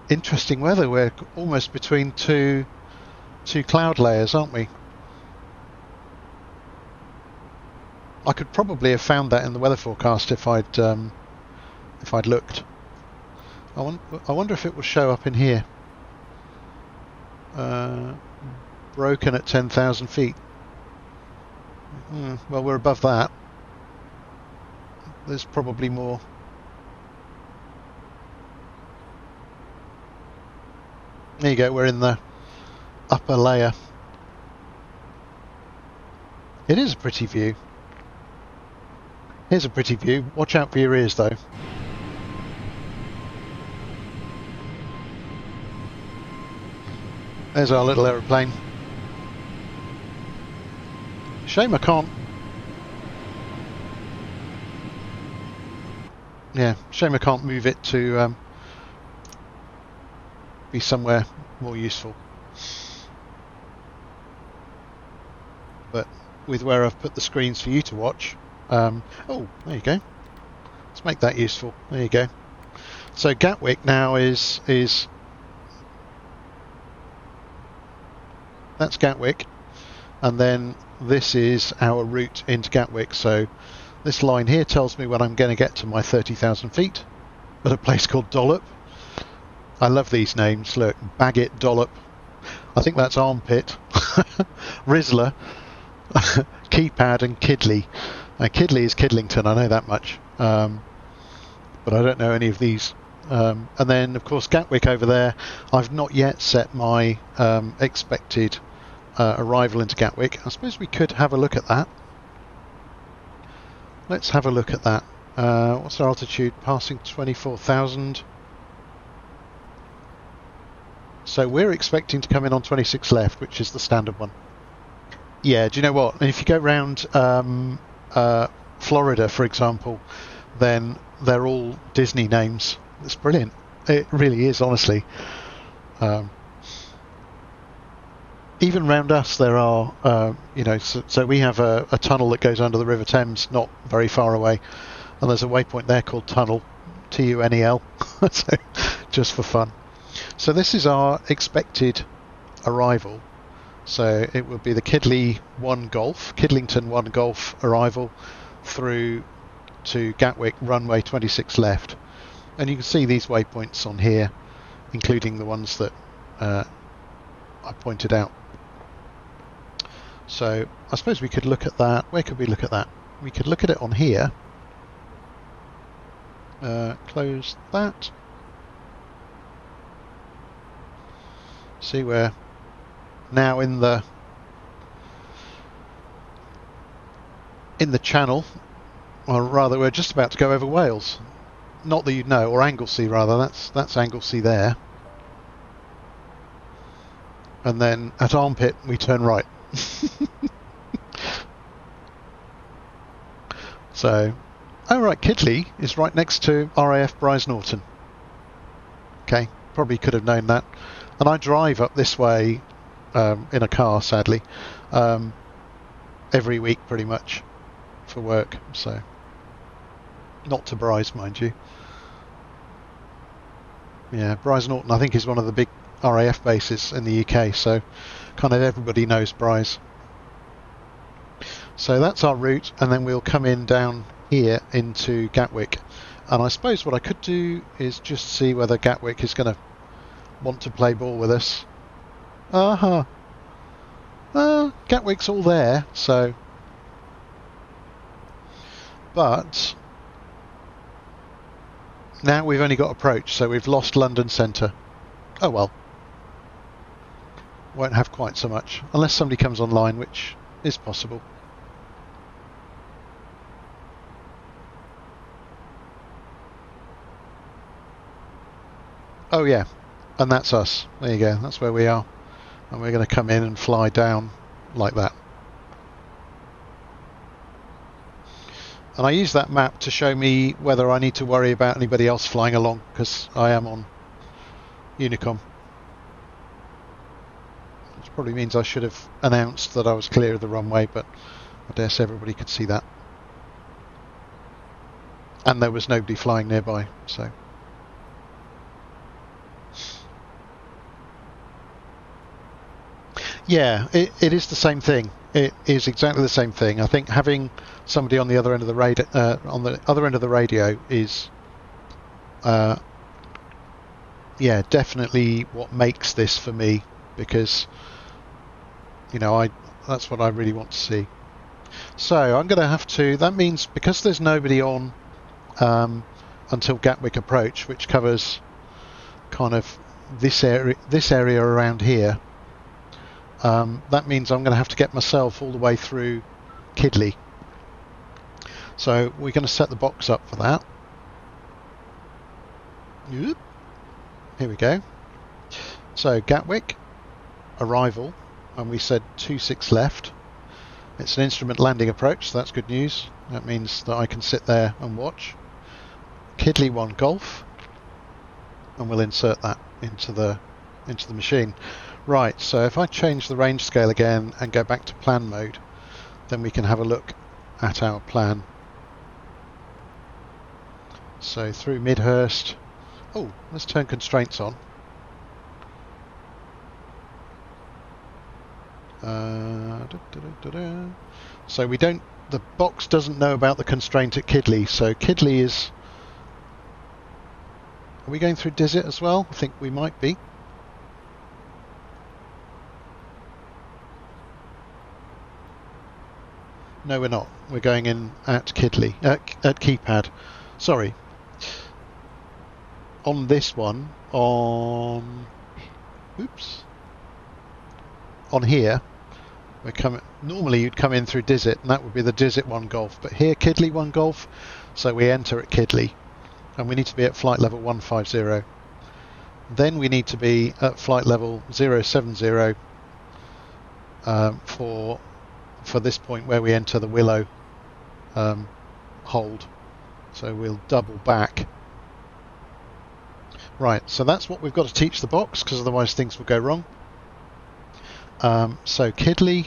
interesting weather. We're almost between two cloud layers, aren't we? I could probably have found that in the weather forecast if I'd looked. I wonder if it will show up in here. Broken at 10,000 feet. Well, we're above that. There's probably more. There you go, we're in the upper layer. It is a pretty view. Here's a pretty view. Watch out for your ears though. There's our little aeroplane. Shame I can't... Yeah, shame I can't move it to be somewhere more useful. But with where I've put the screens for you to watch... oh, there you go. Let's make that useful. There you go. So Gatwick now is that's Gatwick, and then this is our route into Gatwick. So this line here tells me when I'm going to get to my 30,000 feet at a place called Dollop. I love these names. Look, Baggett, Dollop. I think that's Armpit, Rizzler, Keypad, and Kidley. Kidley is Kidlington, I know that much, but I don't know any of these. And then, of course, Gatwick over there. I've not yet set my expected arrival into Gatwick. I suppose we could have a look at that. Let's have a look at that. What's our altitude? Passing 24,000. So we're expecting to come in on 26 left, which is the standard one. Yeah, do you know what? If you go round Florida, for example, then they're all Disney names. It's brilliant. It really is, honestly. Even round us, there are, so we have a tunnel that goes under the River Thames, not very far away, and there's a waypoint there called Tunnel, Tunnel, so just for fun. So this is our expected arrival. So it will be the Kidlington 1 Golf arrival through to Gatwick, runway 26 left. And you can see these waypoints on here, including the ones that I pointed out. So I suppose we could look at that. Where could we look at that? We could look at it on here. Close that. See, we're now in the channel, or rather we're just about to go over Wales. Not that you'd know, or Anglesey rather. That's Anglesey there. and then at armpit we turn right. So, oh right, Kidley is right next to RAF Bryce Norton. Okay, probably could have known that. And I drive up this way in a car, sadly, every week pretty much for work. So, not to Bryce, mind you. Yeah, Bryce Norton I think is one of the big RAF bases in the UK, so kind of everybody knows Bryce. So that's our route, and then we'll come in down here into Gatwick. And I suppose what I could do is just see whether Gatwick is going to want to play ball with us. Gatwick's all there, so... But... now we've only got approach, so we've lost London Centre. Oh well. Won't have quite so much, unless somebody comes online, which is possible. Oh yeah, and that's us. There you go, that's where we are. And we're going to come in and fly down like that. And I use that map to show me whether I need to worry about anybody else flying along, because I am on Unicom. Which probably means I should have announced that I was clear of the runway, but I dare say everybody could see that. And there was nobody flying nearby, so... Yeah, it is the same thing. It is exactly the same thing. I think having somebody on the other end of the radio, is, yeah, definitely what makes this for me, because, you know, that's what I really want to see. So I'm going to have to. That means because there's nobody on until Gatwick approach, which covers kind of this area around here. That means I'm going to have to get myself all the way through Kidley. So we're going to set the box up for that. Here we go. So Gatwick, arrival, and we said 26 left. It's an instrument landing approach, so that's good news. That means that I can sit there and watch. Kidley 1 Golf, and we'll insert that into the machine. Right, so if I change the range scale again and go back to plan mode, then we can have a look at our plan. So through Midhurst. Oh, let's turn constraints on. So we don't. The box doesn't know about the constraint at Kidley. So Kidley is. Are we going through Dizit as well? I think we might be. No, we're not. We're going in at Kidley, at keypad. Sorry. On this one, on here, we're coming. Normally, you'd come in through Dizit, and that would be the Dizit 1 Golf. But here, Kidley 1 Golf. So we enter at Kidley, and we need to be at flight level 150. Then we need to be at flight level 070 for this point where we enter the Willow hold. So we'll double back. Right, so that's what we've got to teach the box, because otherwise things will go wrong. So Kidley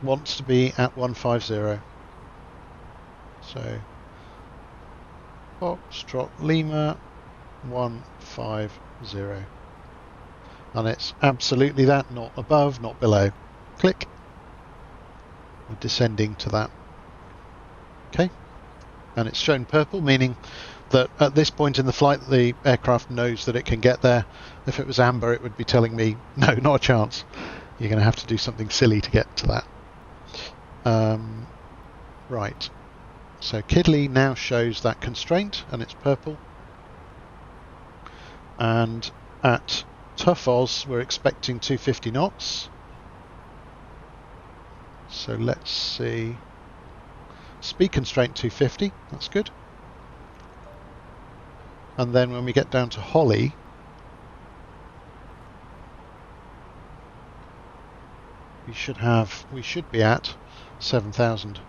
wants to be at 150. So Foxtrot Lima 150. And it's absolutely that, not above, not below. Click. We're descending to that. Okay. And it's shown purple, meaning that at this point in the flight the aircraft knows that it can get there. If it was amber, it would be telling me, no, not a chance. You're going to have to do something silly to get to that. Right. So Kidley now shows that constraint, and it's purple. And at Tough Oz, we're expecting 250 knots. So let's see. Speed constraint 250, that's good. And then when we get down to Holly, we should be at 7,000.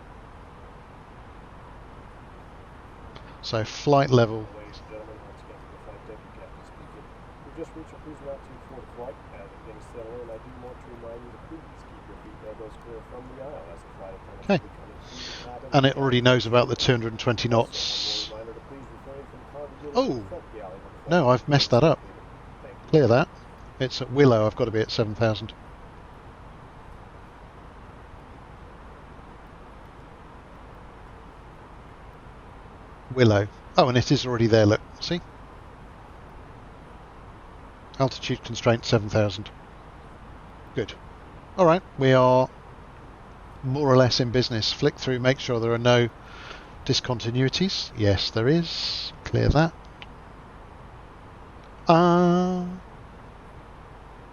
So flight level. Ladies and gentlemen, once again, the flight deck captain speaking. We've just reached our cruising altitude for the flight. As things settle in, I do want to remind you to please keep your seat elbows clear from the aisle as the flight attendants Okay. will be coming through the cabin. And it already knows about the 220 knots. Reminder to please refrain from congregating Oh, in the front galley when the flight no, I've messed that up. Thank you. Clear that. It's at Willow, I've got to be at 7,000. Willow. Oh, and it is already there, look. See? Altitude constraint 7,000. Good. Alright, we are more or less in business. Flick through, make sure there are no discontinuities. Yes, there is. Clear that.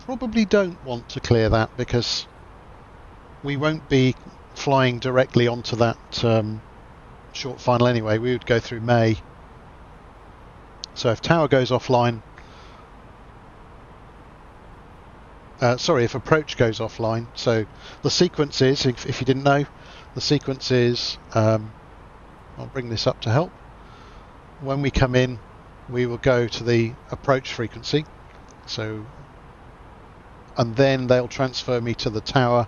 Probably don't want to clear that because we won't be flying directly onto that short final anyway. We would go through May. So if tower goes offline, if approach goes offline, so the sequence is, if you didn't know, the sequence is, I'll bring this up to help. When we come in, we will go to the approach frequency, and then they'll transfer me to the tower,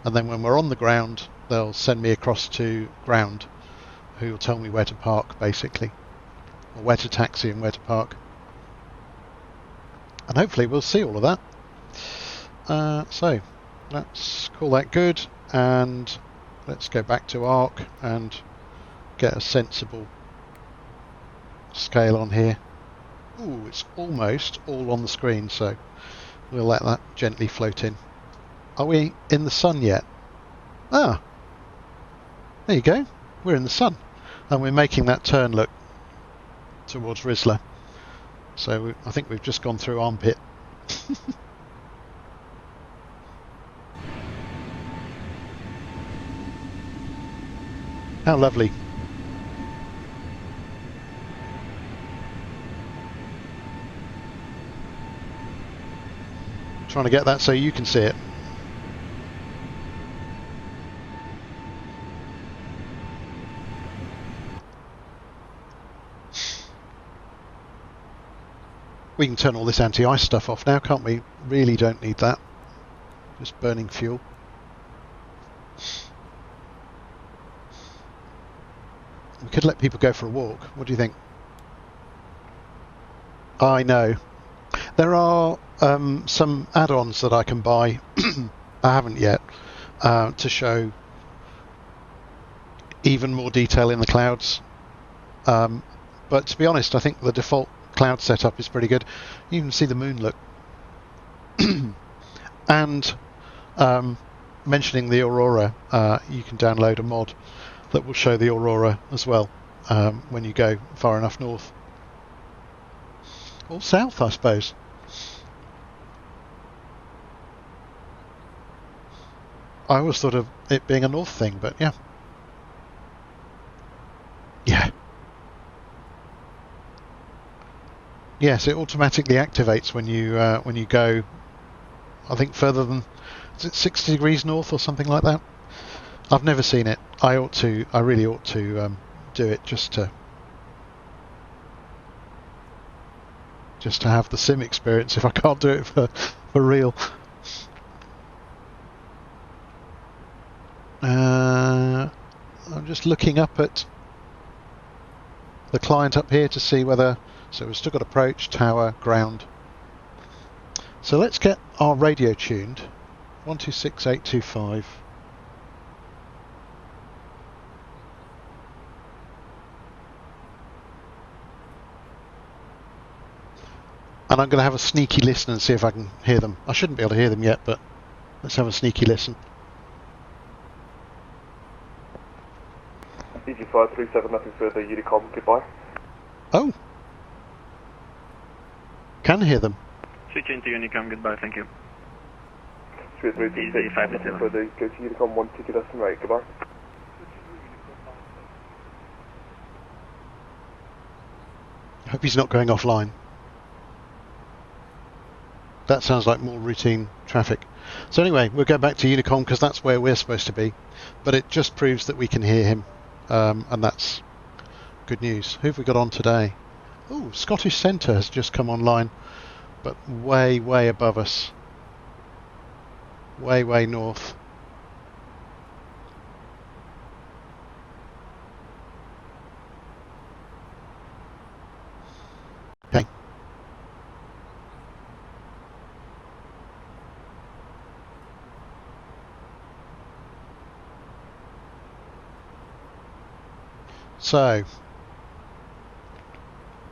and then when we're on the ground, they'll send me across to ground, who will tell me where to park, basically, or where to taxi and where to park. And hopefully we'll see all of that. So let's call that good, and let's go back to ARC and get a sensible scale on here. Ooh, it's almost all on the screen, so we'll let that gently float in. Are we in the sun yet? Ah, there you go. We're in the sun, and we're making that turn look towards Risler. So I think we've just gone through Armpit. How lovely. Trying to get that so you can see it. We can turn all this anti-ice stuff off now, can't we? Really don't need that. Just burning fuel. We could let people go for a walk. What do you think? I know. There are some add-ons that I can buy. I haven't yet, to show even more detail in the clouds. But to be honest, I think the default cloud setup is pretty good. You can see the moon look. And mentioning the aurora, you can download a mod that will show the aurora as well when you go far enough north. Or south, I suppose. I always thought of it being a north thing, but yeah. Yeah. Yes, it automatically activates when you go, I think further than, is it 60 degrees north or something like that? I've never seen it. I really ought to do it just to have the sim experience if I can't do it for real. I'm just looking up at the client up here to see whether, so we've still got approach, tower, ground. So let's get our radio tuned. 126825. And I'm going to have a sneaky listen and see if I can hear them. I shouldn't be able to hear them yet, but let's have a sneaky listen. EG537, nothing further, Unicom, goodbye. Oh. Can hear them. Switch into Unicom, goodbye, thank you. 3336, nothing further, go to Unicom 1, ticket estimate, goodbye. I hope he's not going offline. That sounds like more routine traffic. So anyway, we'll go back to Unicom because that's where we're supposed to be. But it just proves that we can hear him, and that's good news. Who have we got on today? Oh, Scottish Centre has just come online, but way, way above us. Way, way north. Okay. So,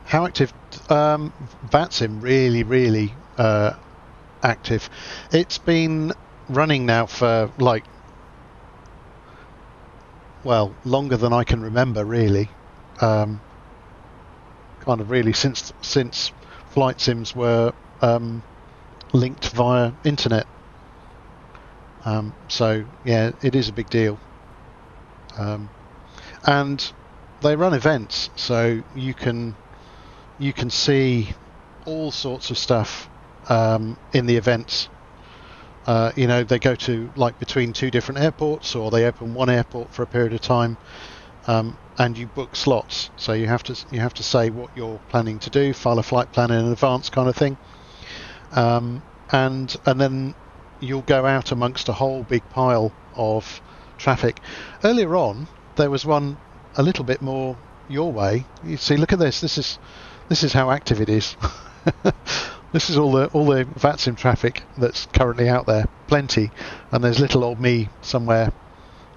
how active? VATSIM really, really active. It's been running now for longer than I can remember, really. Kind of really since flight sims were linked via internet. So yeah, it is a big deal. And they run events, so you can see all sorts of stuff in the events. They go to between two different airports, or they open one airport for a period of time, and you book slots. So you have to say what you're planning to do, file a flight plan in advance, kind of thing, and then you'll go out amongst a whole big pile of traffic. Earlier on, there was one a little bit more your way. You see, look at this. This is how active it is. This is all the VATSIM traffic that's currently out there. Plenty. And there's little old me somewhere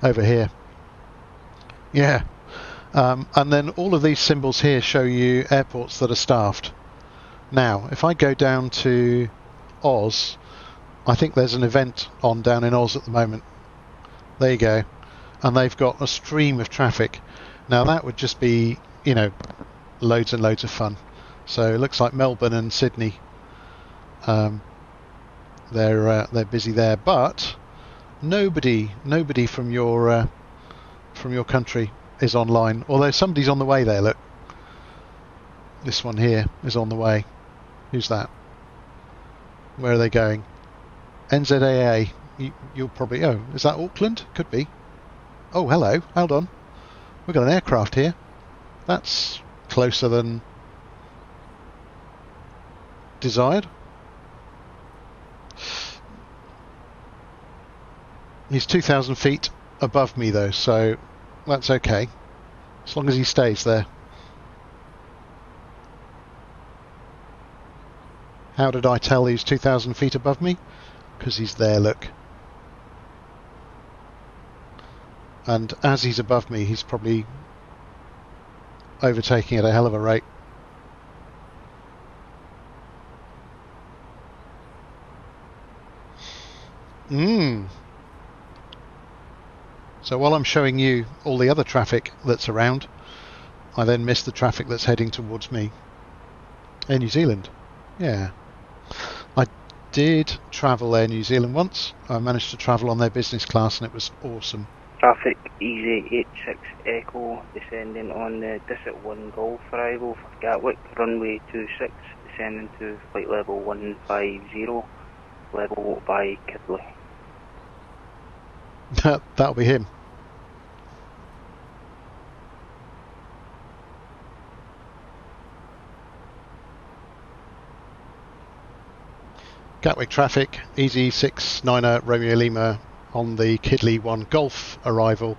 over here. Yeah. And then all of these symbols here show you airports that are staffed. Now, if I go down to Oz, I think there's an event on down in Oz at the moment. There you go. And they've got a stream of traffic. Now that would just be, loads and loads of fun. So it looks like Melbourne and Sydney, they're busy there, but nobody from your country is online. Although somebody's on the way there. Look, this one here is on the way. Who's that? Where are they going? NZAA. You'll probably. Oh, is that Auckland? Could be. Oh, hello. Hold on. We've got an aircraft here. That's closer than desired. He's 2,000 feet above me though, so that's okay, as long as he stays there. How did I tell he's 2,000 feet above me? Because he's there, look. And as he's above me, he's probably overtaking at a hell of a rate. So while I'm showing you all the other traffic that's around, I then miss the traffic that's heading towards me. Air New Zealand. Yeah. I did travel Air New Zealand once. I managed to travel on their business class and it was awesome. Traffic EZ86 Echo descending on the District 1 Golf arrival for Gatwick, runway 26, descending to flight level 150, level by Kidley. That'll be him. Gatwick traffic, EZ690 Romeo Lima on the Kidley 1 Golf arrival,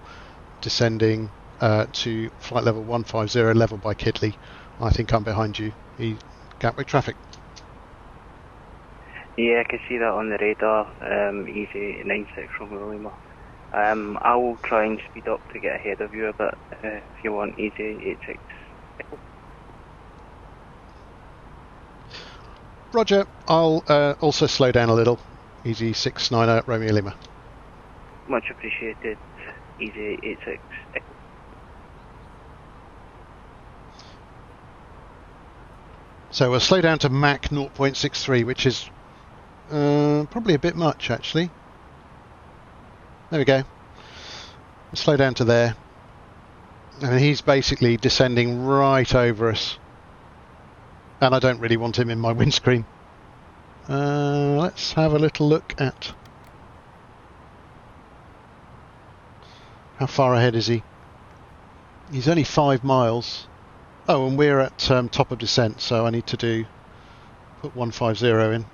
descending to flight level 150, level by Kidley. I think I'm behind you. Gatwick traffic. Yeah, I can see that on the radar, EZ96 Romeo Lima. I will try and speed up to get ahead of you a bit if you want, EZ86. Roger, I'll also slow down a little. EZ690 Romeo Lima. Much appreciated, EZ86. So we'll slow down to Mach 0.63, which is probably a bit much, actually. There we go. We'll slow down to there. And he's basically descending right over us. And I don't really want him in my windscreen. Let's have a little look at How far ahead is he? He's only 5 miles. Oh, and we're at top of descent, so I need to put 150 in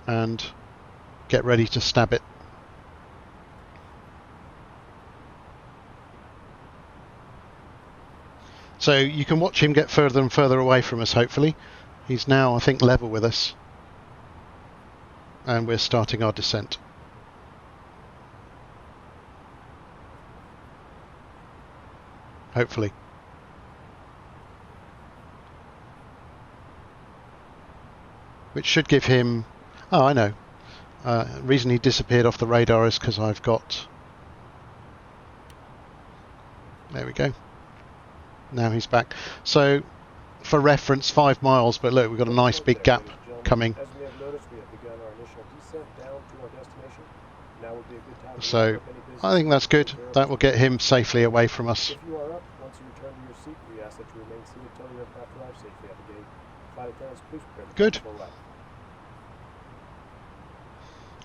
and get ready to stab it. So you can watch him get further and further away from us, hopefully. He's now, I think, level with us. And we're starting our descent. Hopefully. Which should give him... Oh, I know. The reason he disappeared off the radar is because I've got... There we go. Now he's back. So, for reference, 5 miles, but look, we've got a nice big gap coming. As we have noticed, we have begun our initial descent down to our destination. Now would be a good time to So, I think that's good. That will get him safely away from us. If you are up, once you return to your seat, we ask that you remain seated until your aircraft arrives safely at the gate. Flight attendants, please prepare the Good. full left.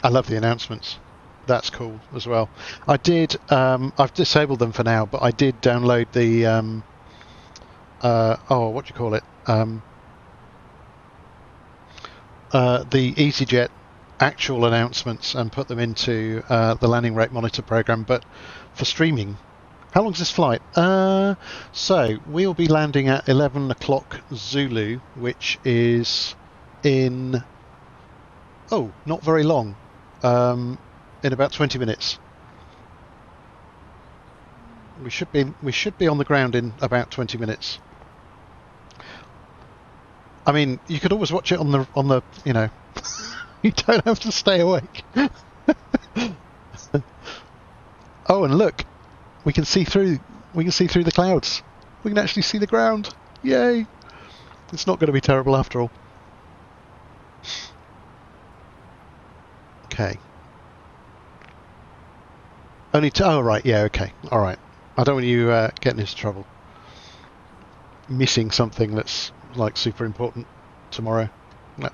I love the announcements. That's cool as well. I did. I've disabled them for now, but I did download the. What do you call it? The EasyJet actual announcements and put them into the landing rate monitor program. But for streaming, how long is this flight? So we'll be landing at 11 o'clock Zulu, which is in. Oh, not very long. In about 20 minutes. We should be on the ground in about 20 minutes. I mean, you could always watch it on the you know, you don't have to stay awake. Oh, and look, we can see through the clouds. We can actually see the ground. Yay! It's not going to be terrible after all. Okay. Oh, right, yeah, okay. All right. I don't want you getting into trouble. Missing something that's, like, super important tomorrow.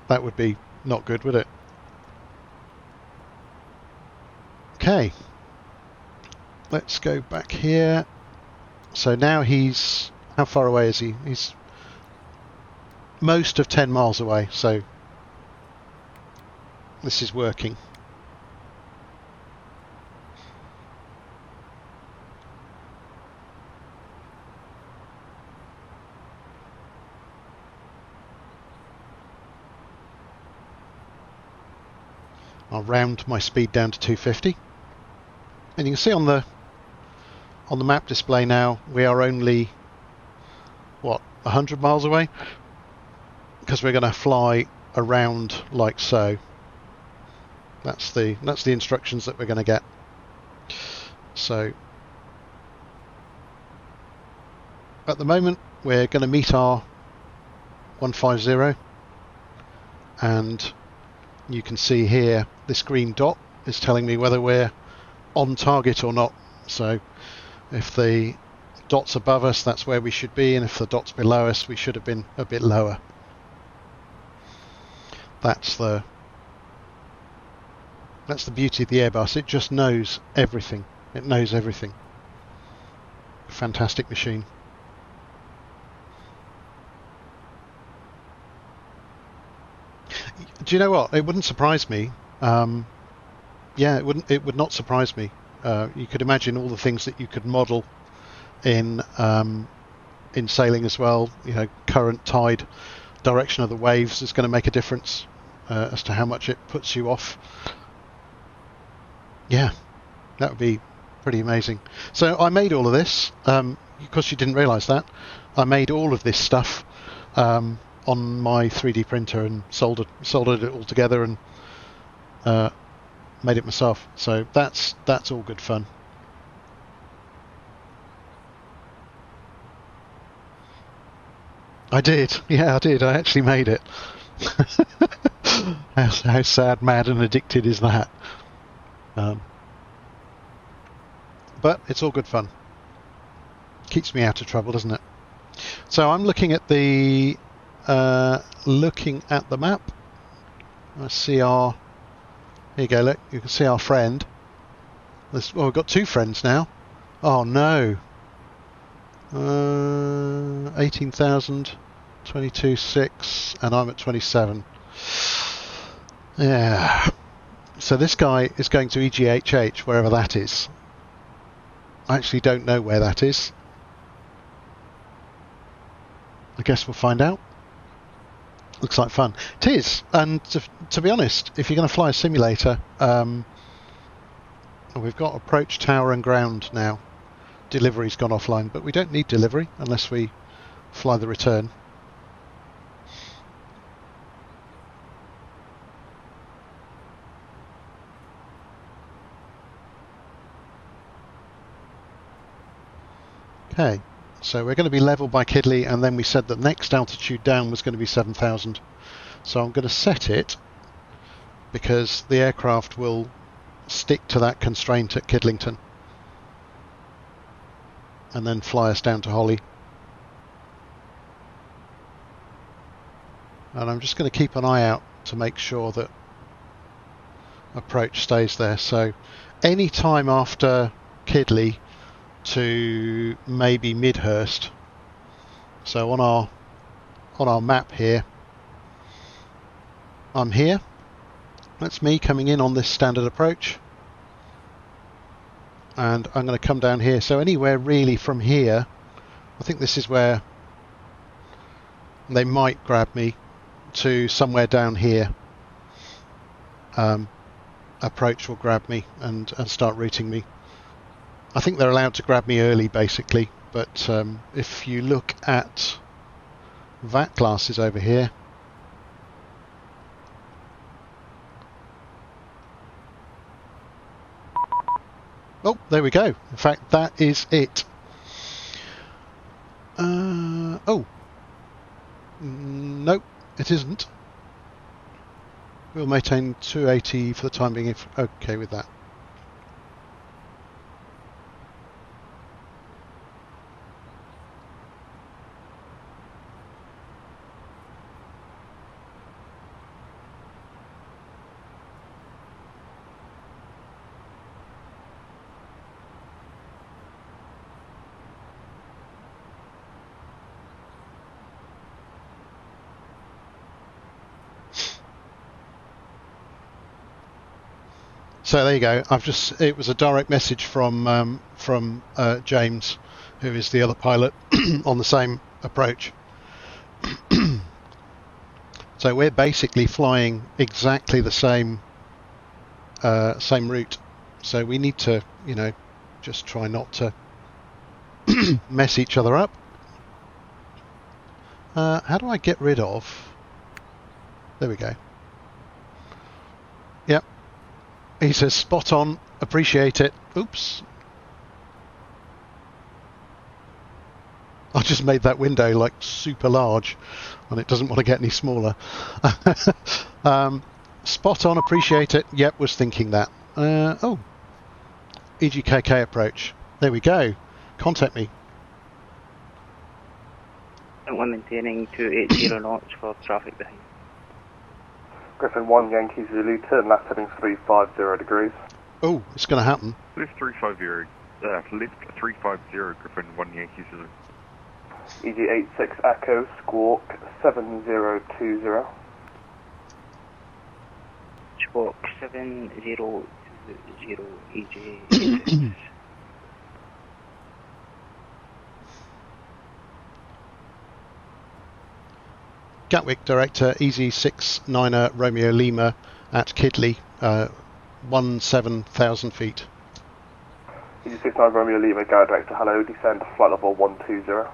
That would be not good, would it? Okay. Let's go back here. So now he's... How far away is he? He's most of 10 miles away, so this is working. I'll round my speed down to 250, and you can see on the map display now we are only 100 miles away, because we're going to fly around like so. That's the instructions that we're going to get. So at the moment we're going to meet our 150, and you can see here this green dot is telling me whether we're on target or not. So if the dot's above us, that's where we should be, and if the dot's below us, we should have been a bit lower. That's the beauty of the Airbus. It just knows everything. It knows everything. Fantastic machine. Do you know what? It wouldn't surprise me. Yeah, it would not surprise me. You could imagine all the things that you could model in sailing as well. You know, current, tide, direction of the waves is going to make a difference as to how much it puts you off. Yeah, that would be pretty amazing. So I made all of this, because you didn't realise that. I made all of this stuff on my 3D printer and soldered it all together and made it myself. So that's all good fun. I did. Yeah, I did. I actually made it. How sad, mad and addicted is that? But it's all good fun. Keeps me out of trouble, doesn't it? So I'm looking at the map. I see our... Here you go, look. You can see our friend. Well, we've got two friends now. Oh no. 18,000, 22.6, and I'm at 27. Yeah. So this guy is going to EGHH, wherever that is. I actually don't know where that is. I guess we'll find out. Looks like fun. It is, and to be honest, if you're going to fly a simulator, we've got approach, tower and ground now. Delivery's gone offline, but we don't need delivery unless we fly the return. Okay, so we're going to be level by Kidley, and then we said that next altitude down was going to be 7,000. So I'm going to set it because the aircraft will stick to that constraint at Kidlington and then fly us down to Holly. And I'm just going to keep an eye out to make sure that approach stays there. So any time after Kidley to maybe Midhurst. So on our map here, I'm here. That's me coming in on this standard approach. And I'm going to come down here. So anywhere really from here, I think this is where they might grab me, to somewhere down here. Approach will grab me and start routing me. I think they're allowed to grab me early, basically. But if you look at VAT classes over here, oh, there we go. In fact, that is it. Oh. Nope, it isn't. We'll maintain 280 for the time being if okay with that. So there you go. It was a direct message from James, who is the other pilot on the same approach. So we're basically flying exactly the same route. So we need to, just try not to mess each other up. How do I get rid of? There we go. Yep. He says, spot on, appreciate it. Oops. I just made that window like super large and it doesn't want to get any smaller. Spot on, appreciate it. Yep, was thinking that. Oh, EGKK approach. There we go. Contact me. I'm maintaining 280 knots for traffic behind. Griffin 1 Yankee Zulu, turn left heading 350 degrees. Oh, it's going to happen. Left 350, left 350, Griffin 1 Yankee Zulu. EG86 Echo, Squawk 7020. Squawk 7020 EG86. Gatwick Director, EZ69 Romeo Lima at Kidley, 17,000 feet. EG69 Romeo Lima, Gatwick Director, hello, descend to flight level 120.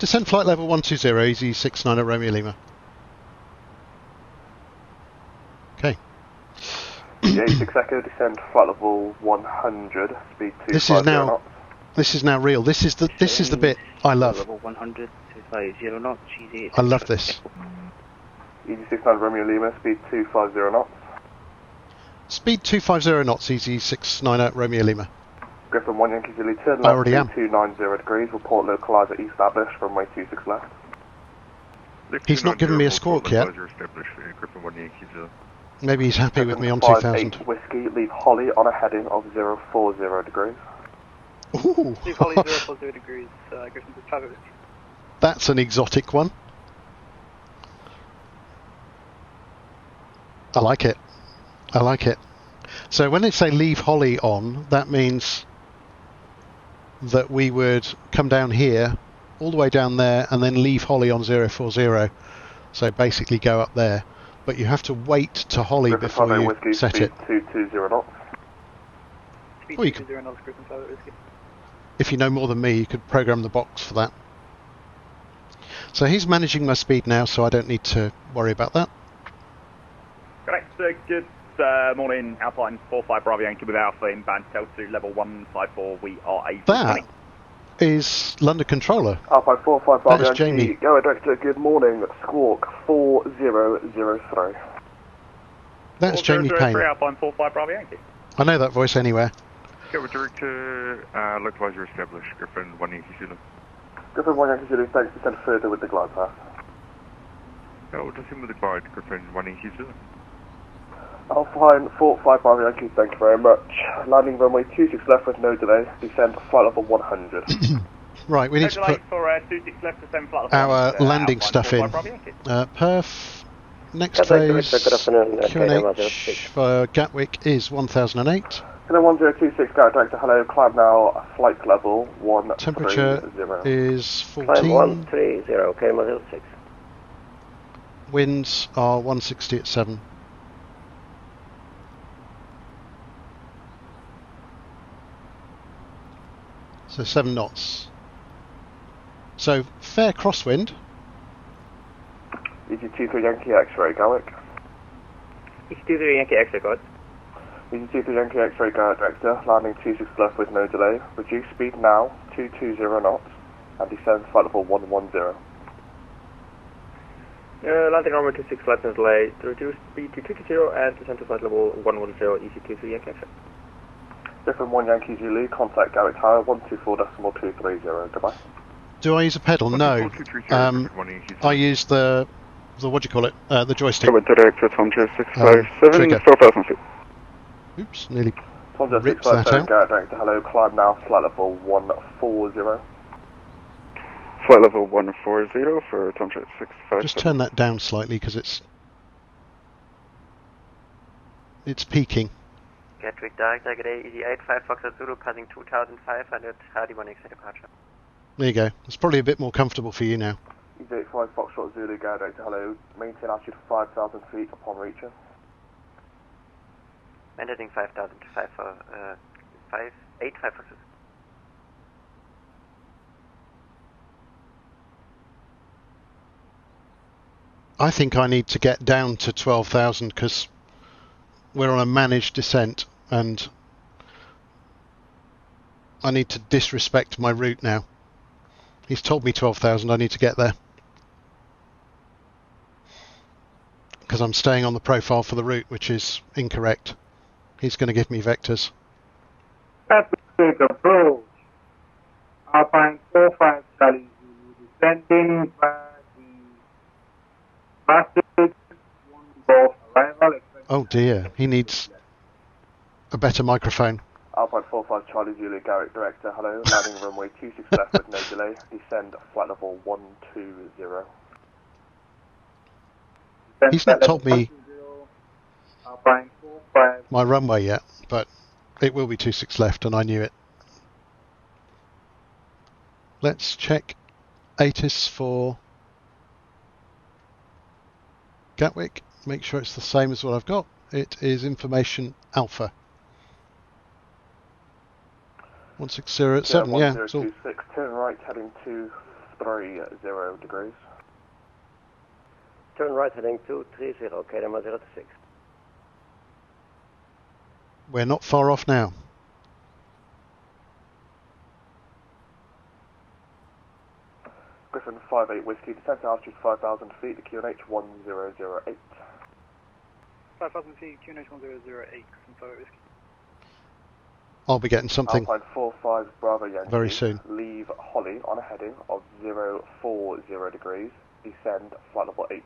Descend flight level 120, EZ69 Romeo Lima. Okay. EG86 Echo, descend to flight level 100, speed 250 knots. This is now real. This is the bit I love. Level 100, 250 knots, I love this. EG69 Romeo Lima, speed 250 knots. Speed 250 knots, EZ69 Romeo Lima. Griffin 1 Yankee Zulu, turn I already left am. 290 degrees, report localizer established, runway 26 left. He's not given me a squawk yet. Griffin 1 Yankee Zulu. Maybe he's happy with me on 2000. 58 Whiskey, leave Holly on a heading of 040 degrees. Ooh. Leave Holly 040 degrees, Griffin to Private Whiskey. That's an exotic one. I like it. I like it. So when they say leave Holly on, that means that we would come down here, all the way down there, and then leave Holly on 040. So basically go up there. But you have to wait to Holly Griffin before Private you Whiskey, set speed it. 220 knots. Speed Well, you 220 knots, Griffin Private Whiskey. If you know more than me, you could program the box for that. So he's managing my speed now, so I don't need to worry about that. Correct, good morning, Alpine 45 Bravo Yankee with Alpha inbound to level 154, we are A320. That is London Controller. Alpine 45 That is Bravo Yankee, Jamie. go director, good morning, Squawk 4003. That's Jamie Payne. Alpine 45 Bravo Yankee. I know that voice anywhere. Go director, localizer established, Griffin 1 Yankee Zulu. Griffin 1 Yankee Zulu, thanks to send further with the glide path. Oh, just in with the glide, Griffin 1 Yankee Zulu. Alpine 45 Bravo Yankee, thank you very much. Landing runway 26 left with no delay, descend flight level 100. Right, we need to put for 26 left descend flight level our 100, landing Alpine stuff in. 45 Bravo Yankee. Perf, next phase, QNH for Gatwick is 1008. Hello 1026, go director, hello, climb now, flight level 130. Temperature is 14. Climb 130, KM 06. Winds are 160 at 7. So 7 knots. So fair crosswind. EG23 Yankee X-ray, Gatwick. EG23 Yankee X-ray, go ahead. EG23 Yankee X-ray, go director, landing 26 left with no delay. Reduce speed now, 220 knots, and descend flight level 110. Landing runway 26 left and delay, to reduce speed to 220 and descend to flight level 110, EG23 Yankee X-ray. Different 1 Yankee Zulu, contact Gatwick Tower 124.230, goodbye. Do I use a pedal? No. I use the what do you call it? The joystick. Director Tom Joe 657, trigger. 12,000 feet. Oops, nearly Tom Joe ripped that 657, out. Gatwick director, hello, climb now, flight level 140. Flight level 140 for Tom Joe 657. Just turn that down slightly because it's peaking. Gatwick Director, good day, EG85 Foxtrot Zulu, passing 2,500, hardy 1 exit departure. There you go. It's probably a bit more comfortable for you now. EG85 Foxtrot Zulu, Gatwick director, hello, maintain altitude 5,000 feet upon reaching. Maintaining 5,000 to 5 for 585 Foxtrot. I think I need to get down to 12,000 because we're on a managed descent and I need to disrespect my route now. He's told me 12,000, I need to get there. Because I'm staying on the profile for the route, which is incorrect. He's going to give me vectors. Pacific approach. Alpine 45 Charlie Zulu, descending by the passage, 1 Golf arrival. Oh dear, he needs a better microphone. Alpine 45 Charlie Zulu, Gatwick director, hello, landing runway 26 left with no delay, descend flight level 120. He's not told me my runway yet, but it will be 26 left and I knew it. Let's check ATIS for Gatwick, make sure it's the same as what I've got. It is information alpha. 16087, yeah. It's all... 1026, turn right heading 230 degrees. Turn right heading 230, KM 06. We're not far off now. Griffin 58 Whiskey, descent altitude 5,000 feet, the QNH 1008. 5,000 feet, QNH 1008, Griffin Private Whiskey. I'll be getting something Alpine 45 Bravo Yankee, very soon. Leave Holly on a heading of 040 degrees, descend flight level 80.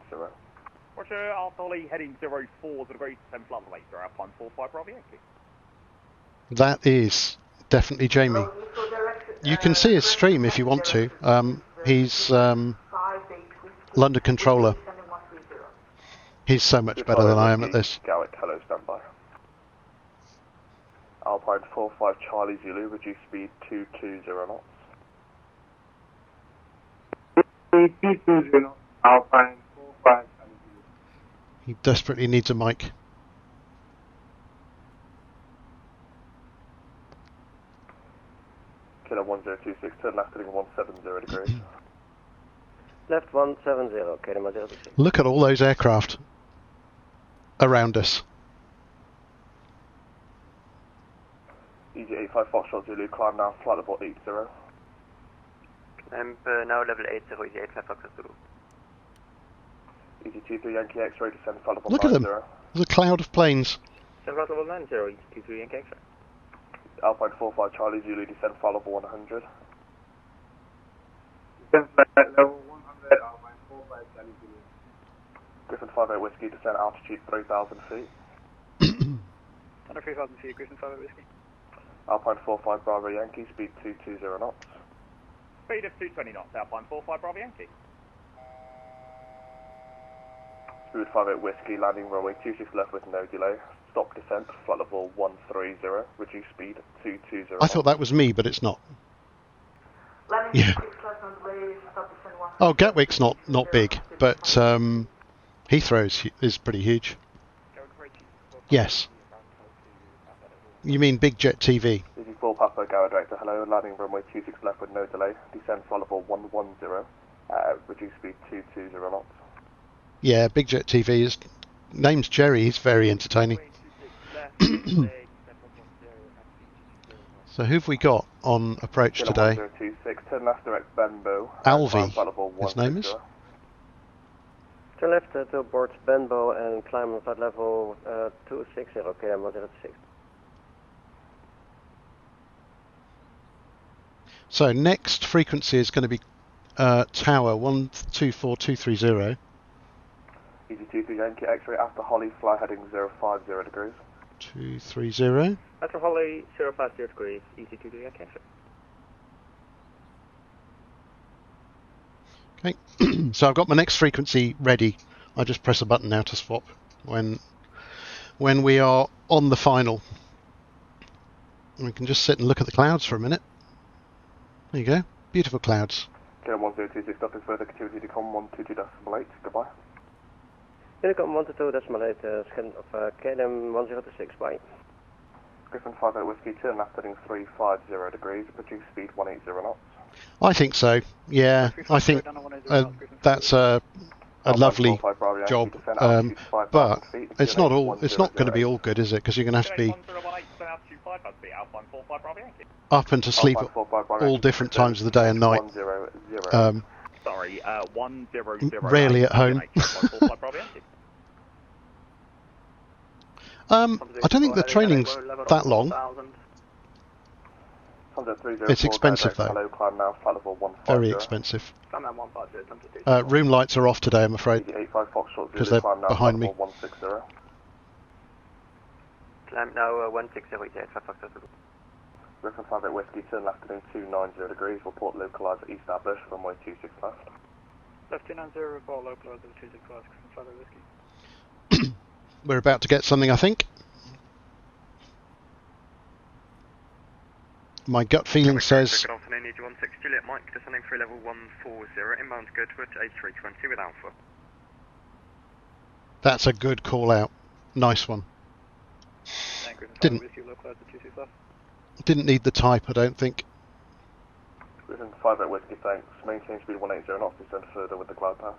Roger, Alpha Holly heading 040 degrees, descend flight level 80, Alpine 45 Bravo Yankee. That is definitely Jamie. Hello, You can see his stream if you want to. He's London controller. He's so much better than I am at this. Gatwick, hello, standby. Alpine 45 Charlie Zulu, reduce speed 220 knots. 220 knots, Alpine 45 Charlie Zulu. He desperately needs a mic. Kilo 1026, turn left heading 170 degrees. Left 170, Kilo 1026. Look at all those aircraft around us. EG85 Foxtrot Zulu, climb now, flight level 80. I'm now level 80, EG85 Foxtrot Zulu. EG23 Yankee X-ray, descend flight level 90. Look at them. There's a cloud of planes. Descend flight level 90, EG23 Yankee X-ray. Alpine 45 Charlie Zulu, descend flight level 100. Descend flight level 100, Alpine 45 Charlie Zulu. Griffin 58 Whiskey, descend altitude 3,000 feet. Under 3,000 feet, Griffin 58 Whiskey. Alpine 45 Bravo Yankee, speed 220 knots. Speed of 220 knots, Alpine 45 Bravo Yankee. Speed 58 Whiskey, landing runway 26 left with no delay. Stop descent, flight level 130, reduce speed 220 I thought that was me, but it's not. Yeah. Oh, Gatwick's not big, but Heathrow's is pretty huge. Yes. You mean Big Jet TV? EG4 Papa, Gower Director, hello, landing runway 26 left with no delay. Descend flight level 110, reduce speed 220 knots. Yeah, Big Jet TV is... Name's Jerry, he's very entertaining. So who've we got on approach today? 1026, turn left direct Benbow. Alvi, his name is? Turn left towards Benbow and climb flight level 260, KM 106. So next frequency is going to be Tower 124230. EG23 Yankee X-ray after Holly, fly heading 050 degrees. 230. After Holly, 050 degrees, EG23 Yankee X-ray. Okay, so I've got my next frequency ready. I just press a button now to swap when we are on the final. And we can just sit and look at the clouds for a minute. There you go, beautiful clouds. KM 1026, nothing further, continue to com 122.8, goodbye. Unicom 122.8, scan of KM 106, bye. Griffin 58 Whiskey, turn left heading 350 degrees, produce speed 180 knots. I think so, yeah, I think that's a lovely job, but it's not going to be all good, is it? Because you're going to have to be up and to sleep at all different times of the day and night. Sorry, 100. Rarely at home. I don't think the training's that long. It's expensive though. Very expensive. Room lights are off today, I'm afraid, because they're behind me. Climb now 160, Griffin 58 Whiskey, turn left heading 290 degrees, report localizer East Abush, runway 26 left. Left 290, report localizer 26 left, Griffin 58 Whiskey. We're about to get something, I think. My gut feeling says... Good afternoon, EG16 Juliet Mike, descending through level 140, inbound Goodwood, A320 with Alpha. That's a good call out. Nice one. Didn't need the type, I don't think. Griffin 58 Whiskey, thanks. Maintain speed 180 knots, descend further with the glide path.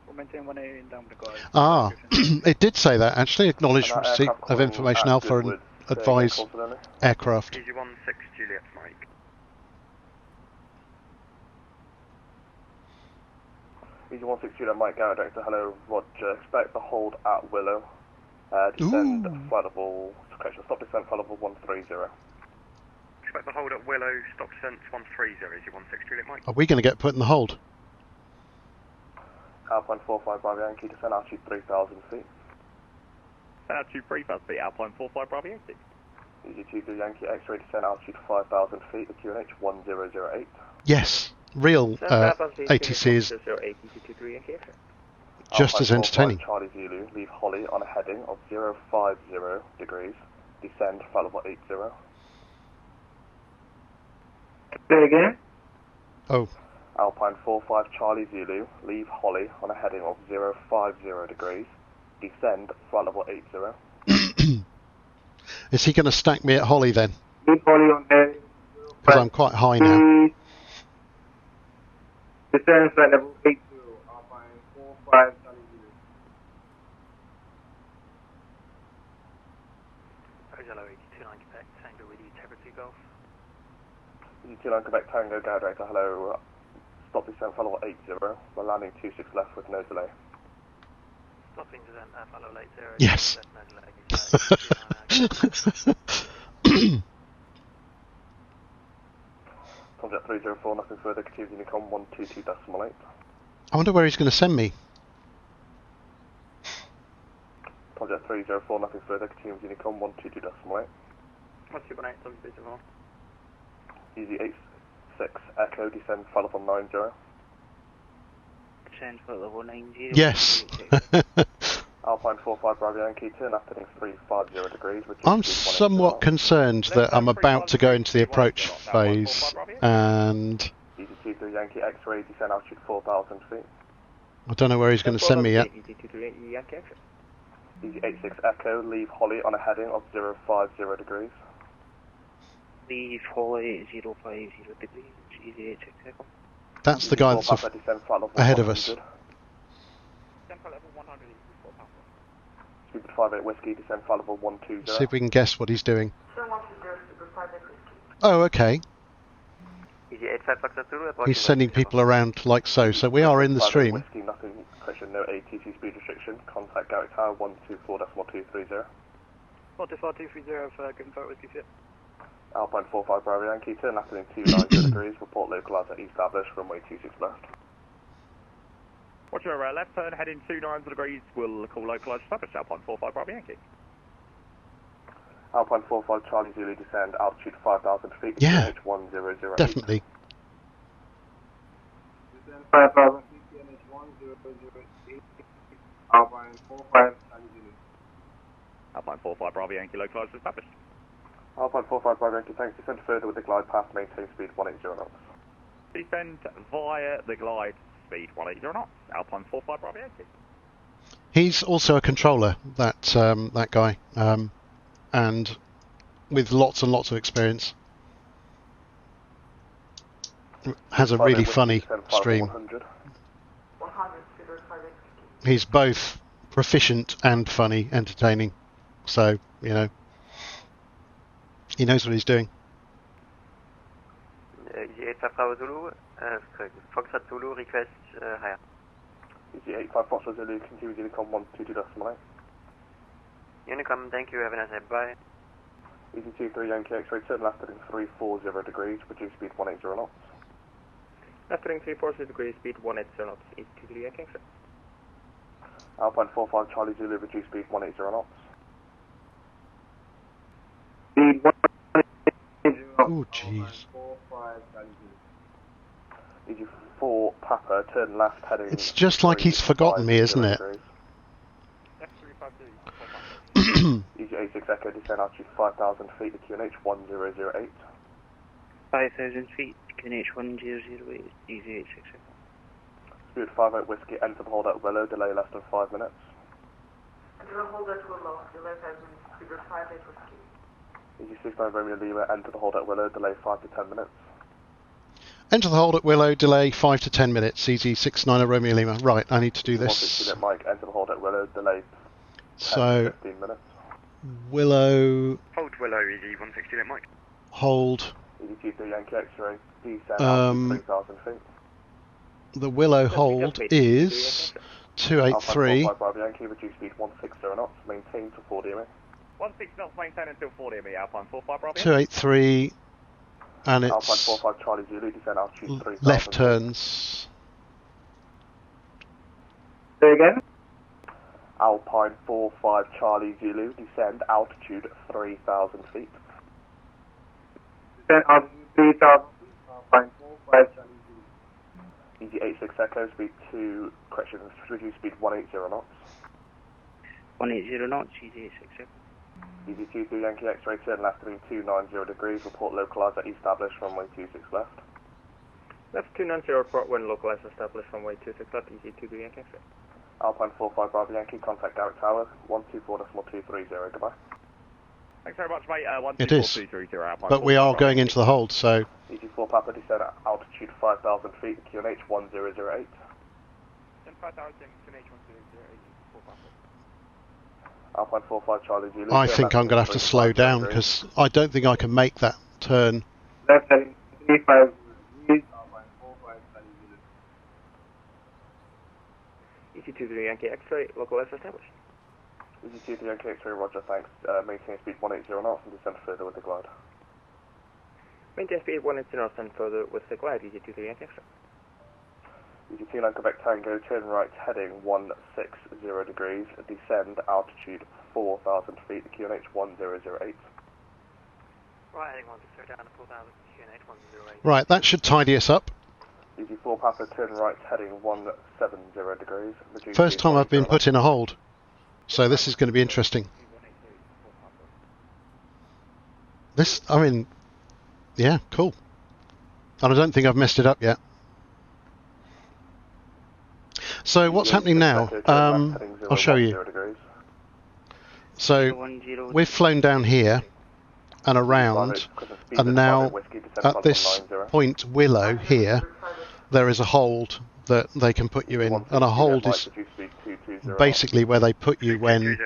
We'll maintain 180 down with the glide. Ah, it did say that actually. Acknowledge receipt of information Alpha and advise aircraft. EG16 Juliet Mike. EG16 Juliet Mike, Gower Director, hello, Roger. Expect the hold at Willow. Descend flight level, correction, stop descent flight level 130. Expect the hold at Willow, stop descent 130, EG16 Juliet Mike. Are we going to get put in the hold? Alpine 45 Bravo Yankee, descend altitude 3,000 feet. Altitude 3,000 feet, Alpine 45 Bravo Yankee. EG2 Yankee X-ray descent altitude 5,000 feet, the QNH 1008. Yes, real ATC is just as entertaining. Charlie Zulu, leave Holly on a heading of 050 degrees, descend flight level 80. Say again? Oh. Alpine 45 Charlie Zulu, leave Holly on a heading of 050 degrees, descend flight level 80. Is he going to stack me at Holly then? Leave Holly on heading. Because I'm quite high now. Descend flight level 80, Alpine 45 Charlie Zulu. Hello, 829 Quebec, Tango with you, Tegra 2 Golf. 29 Quebec Tango, Go Director, hello. Stop descent flight level 80. We're landing 26 left with no delay. Stopping descent flight level 80. Yes. Contact 304, nothing further, continue Unicom 122.8. I wonder where he's going to send me. Contact 304, nothing further, continue Unicom 122.8. 1218, something beautiful. Easy 86 Echo, descend flight level 90. Descend flight level 90. Yes. Alpine 45 Bravo Yankee, turn left heading 350 degrees. I'm somewhat concerned that I'm about to go into the approach phase and EG2 Yankee X-ray, descend altitude 4,000 feet. I don't know where he's going to send me yet. Easy 86 Echo, leave Holly on a heading of 050 degrees. Leave Holly 050 degrees, easy 86 Echo. That's the guy that's ahead of us. Super 58 Whiskey, descend flight level 120. See if we can guess what he's doing. Oh, okay. He's sending people around like so. So we are in the stream. Whiskey, nothing, question, no ATC speed restriction. Contact Garrick Tower 124.230. 124.230 for confirm Whiskey fit. Alpine 45 Bravo Yankee, turn left heading 290 degrees. Report localizer established, runway 26 left. Watch your left turn, heading 290 degrees, we'll call localised established, Alpine 45 Bravo Yankee. Alpine 45 Charlie Zulu, descend, altitude 5,000 feet, yeah, QNH 1008. Definitely. Descend 5,000 feet, QNH 1008. Alpine 45 Charlie Zulu. Alpine 45 Bravo Yankee, localised established. Alpine 45 Bravo Yankee, thanks. Descend further with the glide path, maintain speed 180 knots. Descend via the glide, speed 180 knots. Alpine 45 Bravo Yankee. He's also a controller, that guy, and with lots and lots of experience. Has a really funny stream. He's both proficient and funny, entertaining. So, you know, he knows what he's doing. EG85 Zulu, Foxtrot Zulu, request higher. EG85 Foxtrot Zulu, continue Unicom 122.9. Unicom, thank you, have a nice day, bye. EG23 Yankee X-ray, turn left heading 340 degrees, reduce speed 180 knots. Left heading 340 degrees, speed 180 knots, EG23 Yankee X-ray. Alpine 45 Charlie Zulu, reduce speed 180 knots. Speed 180. Oh, jeez. EG4 Papa, turn left heading... It's just like he's forgotten me, isn't it? EG86 Echo, descend altitude 5,000 feet, the QNH 1008. 5,000 feet, QNH 1008, EG86 Echo. Speed 58 Whiskey, enter the hold at Willow, delay less than 5 minutes. Enter the hold at Willow, delay 5 minutes, speed 58 Whiskey. EG69 Romeo Lima, enter the hold at Willow, delay 5 to 10 minutes. Enter the hold at Willow, delay 5 to 10 minutes, EG69 Romeo Lima. Right, I need to do this. 160 Mike, enter the hold at Willow, delay 10 to 15 minutes. Willow... Hold Willow, EG160 Mike. Hold... EG23 Yankee X-ray, descend altitude 3,000 feet. The Willow hold is 283. Alpine 45 Bravo Yankee, reduce speed 160 knots, maintain to 4 DME. 16 knots, maintain until 4 DME, Alpine 45 Bravo Yankee. 283, and it's Alpine 45 Charlie Zulu, descend altitude 3,000 left turns. Say again? Alpine 45 Charlie Zulu, descend altitude 3,000 feet. 10 altitude 3000 feet, 45 Charlie Zulu. Easy 86 Echo, speed 2, correction, reduce speed 180 knots. 180 knots, easy 86 Echo. Easy 23 Yankee X-ray, turn left heading 290 degrees, report localised at established, runway 26 left. Left 290, report when localized established, runway 26 left, easy 23 Yankee X-ray. Alpine 45 Bravo Yankee, contact Garrick Tower, 124.230, goodbye. Thanks very much, mate. It is, but we are going into the hold, so... Easy 4 Papa, descend at altitude 5,000 feet, QNH 1008. 5,000, QNH 1008, 4 Papa. Alpine 45 Charlie Zulu. I think I'm going to have to slow down, because I don't think I can make that turn. Left heading 350 degrees, Alpine 45 Charlie Zulu. Easy 23 Yankee X-ray, localized established. Easy 23 Yankee X-ray, roger, thanks. Maintain speed 180 knots and descend further with the glide. Maintain speed 180 knots and further with the glide, easy 23 Yankee X-ray. Easy 29 Quebec Tango, turn right heading 160 degrees, descend altitude 4,000 feet, QNH 1008. Right heading 160 down to 4,000, QNH 108. Right, that should tidy us up. Easy 4 Papa, turn right heading 170 degrees. First time I've been put in a hold, so this is going to be interesting. This, I mean, yeah, cool. And I don't think I've messed it up yet. So what's happening now? I'll show you. So we've flown down here and around, and now at this point Willow here, there is a hold that they can put you in, and a hold is basically where they put you when...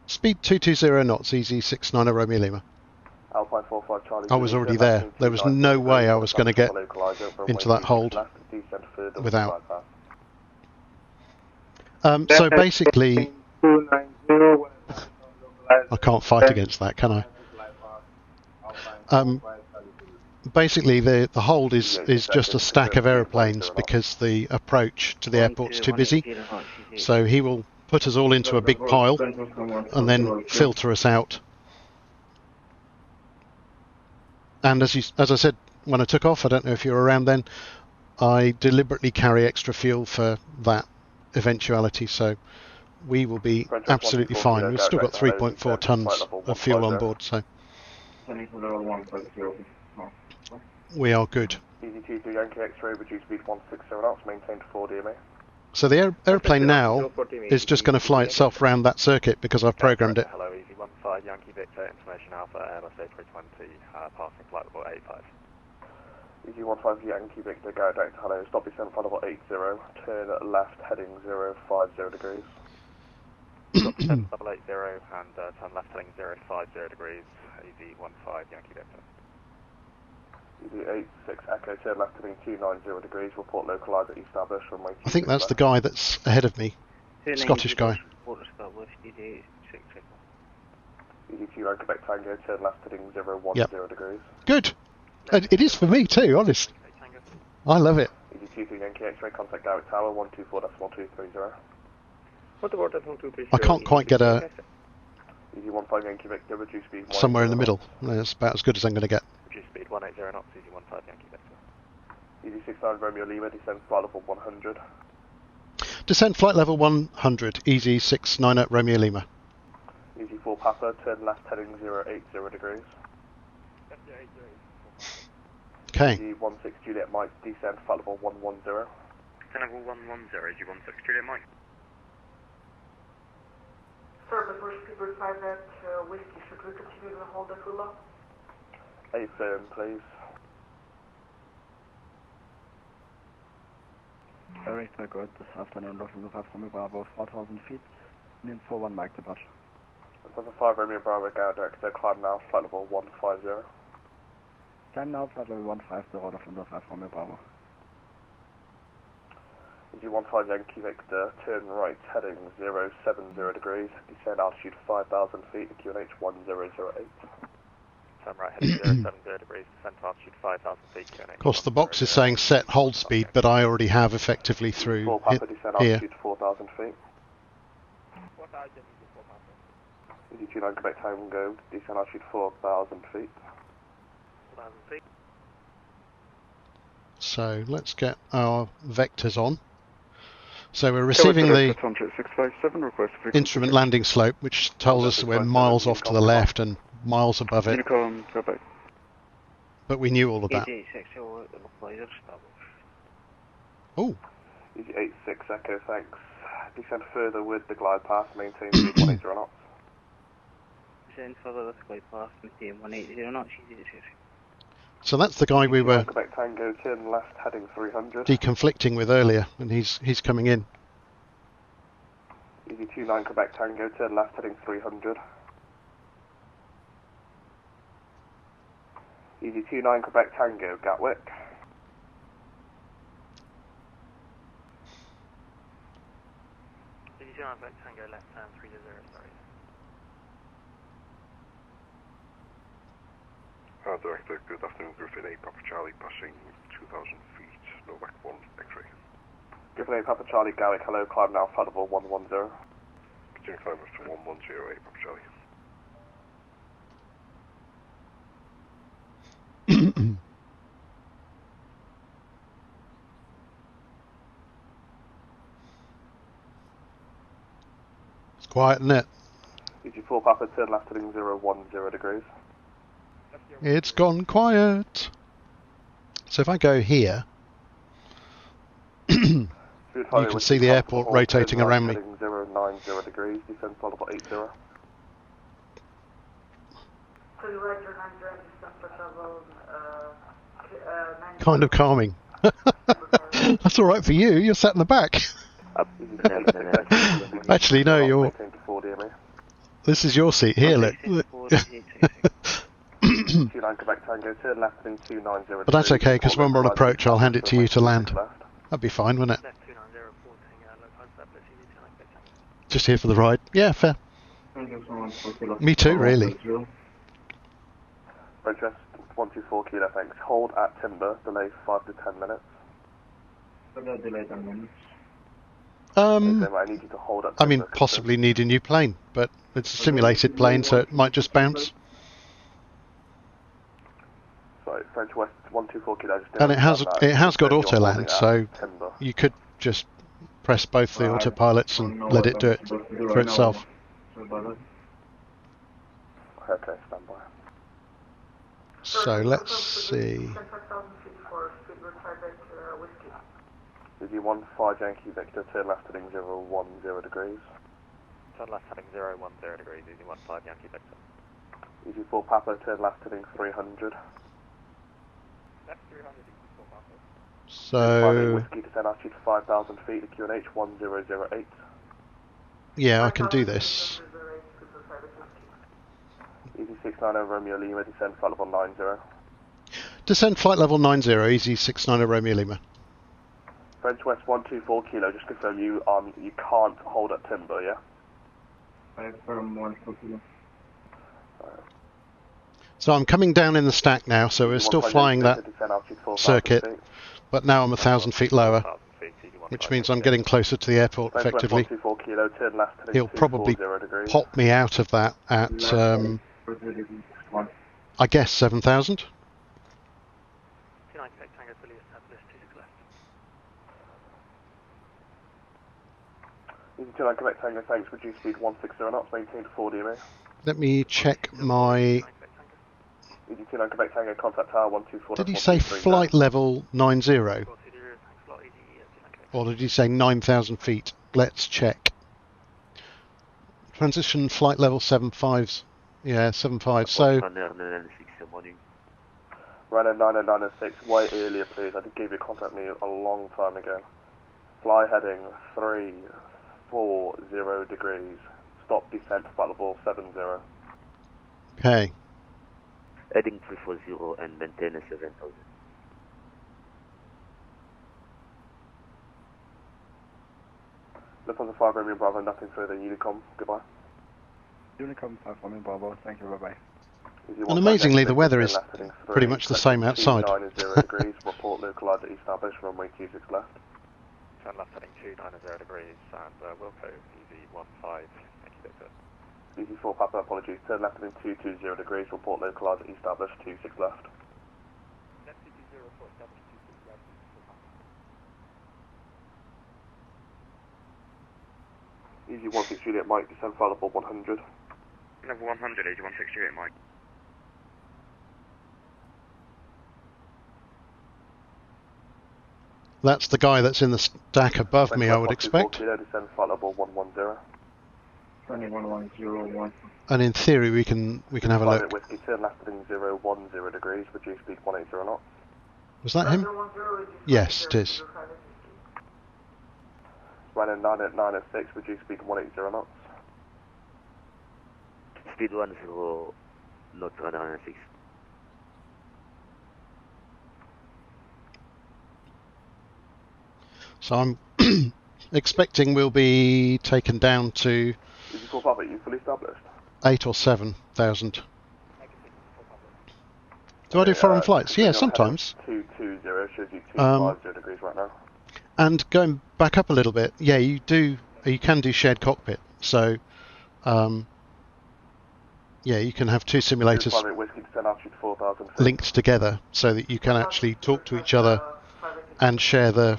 Speed 220 knots, easy 69 Romeo Lima. Alpine 45 Charlie. I was already there. There was no way I was going to get into that hold without. So basically, I can't fight against that, can I? Basically, the hold is just a stack of aeroplanes because the approach to the airport's too busy. So he will put us all into a big pile and then filter us out. And as I said when I took off, I don't know if you were around then, I deliberately carry extra fuel for that eventuality, so we will be absolutely fine. We've still got 3.4 tons of fuel on board, so we are good. Easy 23 Yankee X-ray, reduce speed 160 knots, maintained 4 DMA. So the aeroplane now is just going to fly itself round that circuit because I've programmed it. Hello, Easy 15 Yankee Victor, information Alpha, Airbus A320, passing flight level 85. Easy 15 Yankee Victor, go direct to hello, stop descent flight level 80, turn left heading 050 degrees. Stop descent level 80 and turn left heading 050 degrees, Easy 15 Yankee Victor. Easy 86 Echo, turn left heading 290 degrees, report localised at established runway. I think that's the guy that's ahead of me, Scottish guy. Easy 29 Quebec Tango, turn left heading 010 degrees. Good. It is for me too, honest. I love it. Easy 23 Yankee X-ray, contact Garrick Tower, 124.230. I can't quite get a... Easy 15 Yankee Victor, reduce speed. Somewhere in the middle. That's about as good as I'm going to get. Reduce speed 180 knots, Easy 15 Yankee Victor. Easy 69 Romeo Lima, descend flight level 100. Descend flight level 100, Easy 69 at Romeo Lima. Easy 4 Papa, turn left heading 080 degrees. Okay. Easy 16 Juliet Mike, descend flight level 110. Descend level 110, Easy 16 Juliet Mike. Sir, but we're speedbird 5 at Whiskey. Should we continue to hold at Willow? A firm, please. Very good. This afternoon, looking to from Bravo, 4,000 feet. Min 41 Mike departure. Number 5 Romeo Bravo, go director, climb now, flight level 150. Climb now, flight level 150, order from the 5 Romeo Bravo. Easy 15 Yankee Victor, turn right heading 070 degrees, descend altitude 5,000 feet, QNH 1008. Turn right heading 070 degrees, descend altitude 5,000 feet, QNH. Of course, the box is saying set hold speed, but I already have effectively through Papa, descend here. altitude 4,000 feet. EG29 Quebec Tango, descend altitude 4,000 feet. 4,000 feet. So let's get our vectors on. So we're receiving the instrument landing slope, which tells us we're miles off to the left and miles above it. But we knew all of that. Oh. EG86 Echo, thanks. Descend further with the glide path, maintain speed 180 knots. Descend further with the glide path, maintain 180 knots, EG86. So that's the guy we were Quebec Tango, turn left, heading 300. deconflicting with earlier, and he's coming in. EG29 Quebec Tango, turn left, heading 300. EG29 Quebec Tango, Gatwick. EG29 Quebec Tango, left hand 30, sorry. Director, good afternoon, Griffin A, Papa Charlie, passing 2,000 feet, Novak 1, X-ray. Griffin A, Papa Charlie, Gatwick, hello, climb now, flight level 110. Continue climb up to 110, A, Papa Charlie. It's quiet, isn't it? EG4 Papa, turn left, heading 010 degrees. It's gone quiet. So if I go here, you can see the airport rotating around me. 090 degrees, descend flight level 80. Kind of calming. That's all right for you. You're sat in the back. Actually, no, you're. This is your seat here. Look. But that's okay, because when we're on approach, I'll hand it to you to land. That'd be fine, wouldn't it? Just here for the ride. Yeah, fair. Me too, really. Roger, 124 kilo, thanks. Hold at Timber, delay 5 to 10 minutes. I need you to hold at Timber. I mean, possibly need a new plane, but it's a simulated plane, so it might just bounce. Sorry, French West 124 kilo. And it has got auto land, so you could just press both the autopilots and let it do it for itself. Okay, stand by. So let's see. EG15 Yankee Victor, turn left heading 010 degrees. Turn left heading 010 degrees, EG15 Yankee Victor. EG4 Papa, turn left heading 300. Left 300, EG4 Papa. So. Whiskey descend altitude 5,000 feet, the QNH 1008. Yeah, I can do this. EG69 Romeo Lima, descend flight level 90. Descend flight level 90, EG69 Romeo Lima. French West 124 kilo, just confirm you can't hold at Timber, yeah? From 124 kilo. So I'm coming down in the stack now, so we're still flying that circuit, but now I'm 1,000 feet lower, which means I'm getting closer to the airport effectively. He'll probably pop me out of that at, I guess, 7,000. EG29 Quebec Tango, thanks, reduce speed 160 knots, maintain to 4 DMA. Let me check my... EG29 Quebec Tango, contact tower 124. Did he say flight level 90? Or did he say 9,000 feet? Let's check. Transition flight level 75s. Yeah, 75. So... Runner 9096, way earlier please, I did give you contact me a long time ago. Fly heading 340 degrees. Stop descent flight level 70. Okay. Heading 340 and maintain a 7,000. Lufthansa 5 Romeo Bravo, nothing further. Unicom, goodbye. Unicom 5 Romeo Bravo, thank you, bye-bye. And amazingly, the weather is pretty much the same outside. 290 degrees, report localised at East Abish, runway 26 left. Turn left heading 290 degrees and Wilco, EV15, thank you, Victor. EZ4 Papa, apologies, turn left heading 220 degrees, report localised established 26 left. Left 220, report established 26 left. EZ16 Juliet Mike, descend flight level 100. Level 100, EZ16 Juliet Mike. That's the guy that's in the stack above me, I would expect. Descend flight level 110. 21101. And in theory, we can have a look. Whiskey, turn left heading 010 degrees, reduce speed 180 knots. Was that him? Yes, it is. Running 906, reduce speed 180 knots. Speed 10, not 906. So I'm expecting we'll be taken down to EZ4 Papa, you fully established? 8,000 or 7,000. Do I do foreign flights? Yeah, sometimes. 220 shows you 250 degrees right now. And going back up a little bit, yeah, you can do shared cockpit. So, yeah, you can have two simulators Whiskey, descend altitude 4,000 feet. linked together so that you can actually talk to each other and share the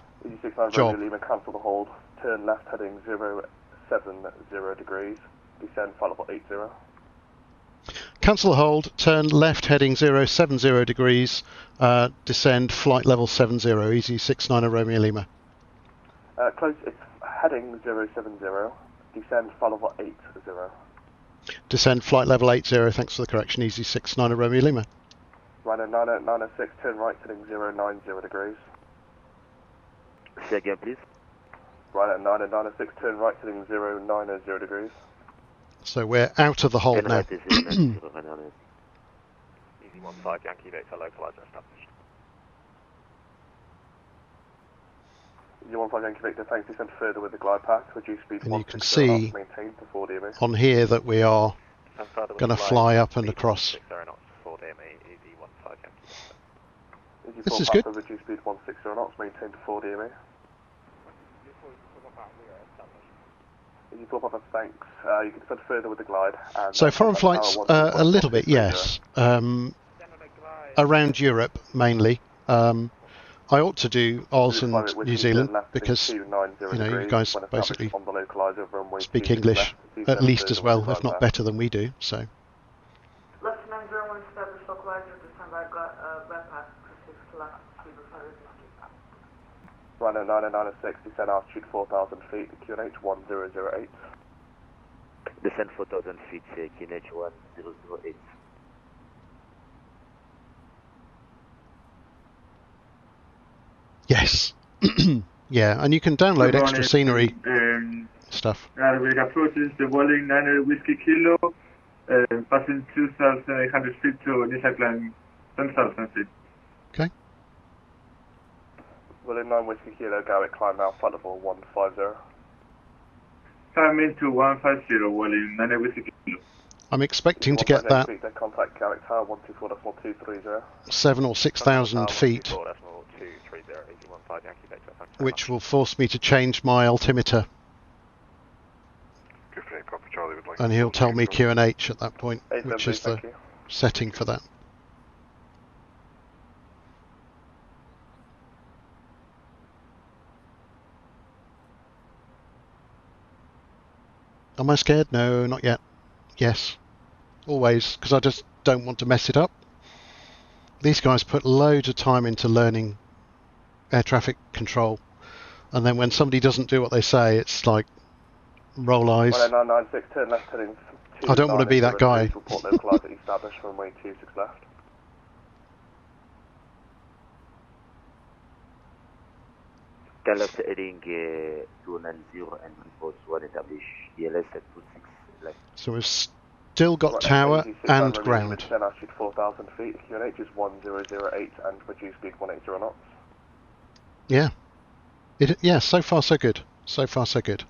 job. Lima, cancel the hold. Turn left heading 070 degrees. Descend flight level 80. Cancel the hold, turn left heading 070 degrees, descend flight level 70, EZ69 Romeo Lima. Close, it's heading 070, descend flight level 80. Descend flight level 80, thanks for the correction, EZ69 Romeo Lima. Runner 906, turn right heading 090 degrees. Say again, please. Runner 906, turn right heading 090 degrees. So we're out of the hold now. EZ15 Yankee Victor, localizer established. EZ15 Yankee Victor, thanks, descend further with the glide path, reduce speed And you can 160 see knots, maintain to 4 DME. on here that we are going to fly up and across. This is good. Reduce speed 160 knots, maintain to 4 DME. EZ4 thanks. You can descend further with the glide. And so foreign flights, a little bit, yes. Around Europe, mainly. I ought to do Oz and New Zealand because, you guys basically speak English at least as well, if not better than we do. So. Left 901 established localizer, descend by bypass, 6 left, Runner 906, descend altitude 4,000 feet, QNH 1008. Descend 4,000 feet, QNH 1008. Yes. Yeah, and you can download extra scenery stuff. We approaches the Walling 9 Whiskey Kilo, passing 2,800 feet to initial climb 10,000 feet. Okay. Walling 9 Whiskey Kilo, Garrett, climb now, flight level 150. Climb into 150, Walling 9 Whiskey Kilo. I'm expecting to get that Contact Garrett Tower 124.230. 7,000 or 6,000 feet, which will force me to change my altimeter. And he'll tell me QNH at that point, which is the setting for that. Am I scared? No, not yet. Yes. Always, because I just don't want to mess it up. These guys put loads of time into learning air traffic control, and then when somebody doesn't do what they say, it's like roll eyes. 996, turn left heading I don't want to be that guy. Report localised at established runway 26 left. Left heading 290 and report 1 established DLS at 26 left. So we've still got tower and ground. Descend altitude 4,000 feet, QNH is 1008 and reduce speed 180 knots. Yeah. Yeah, so far so good. So far so good.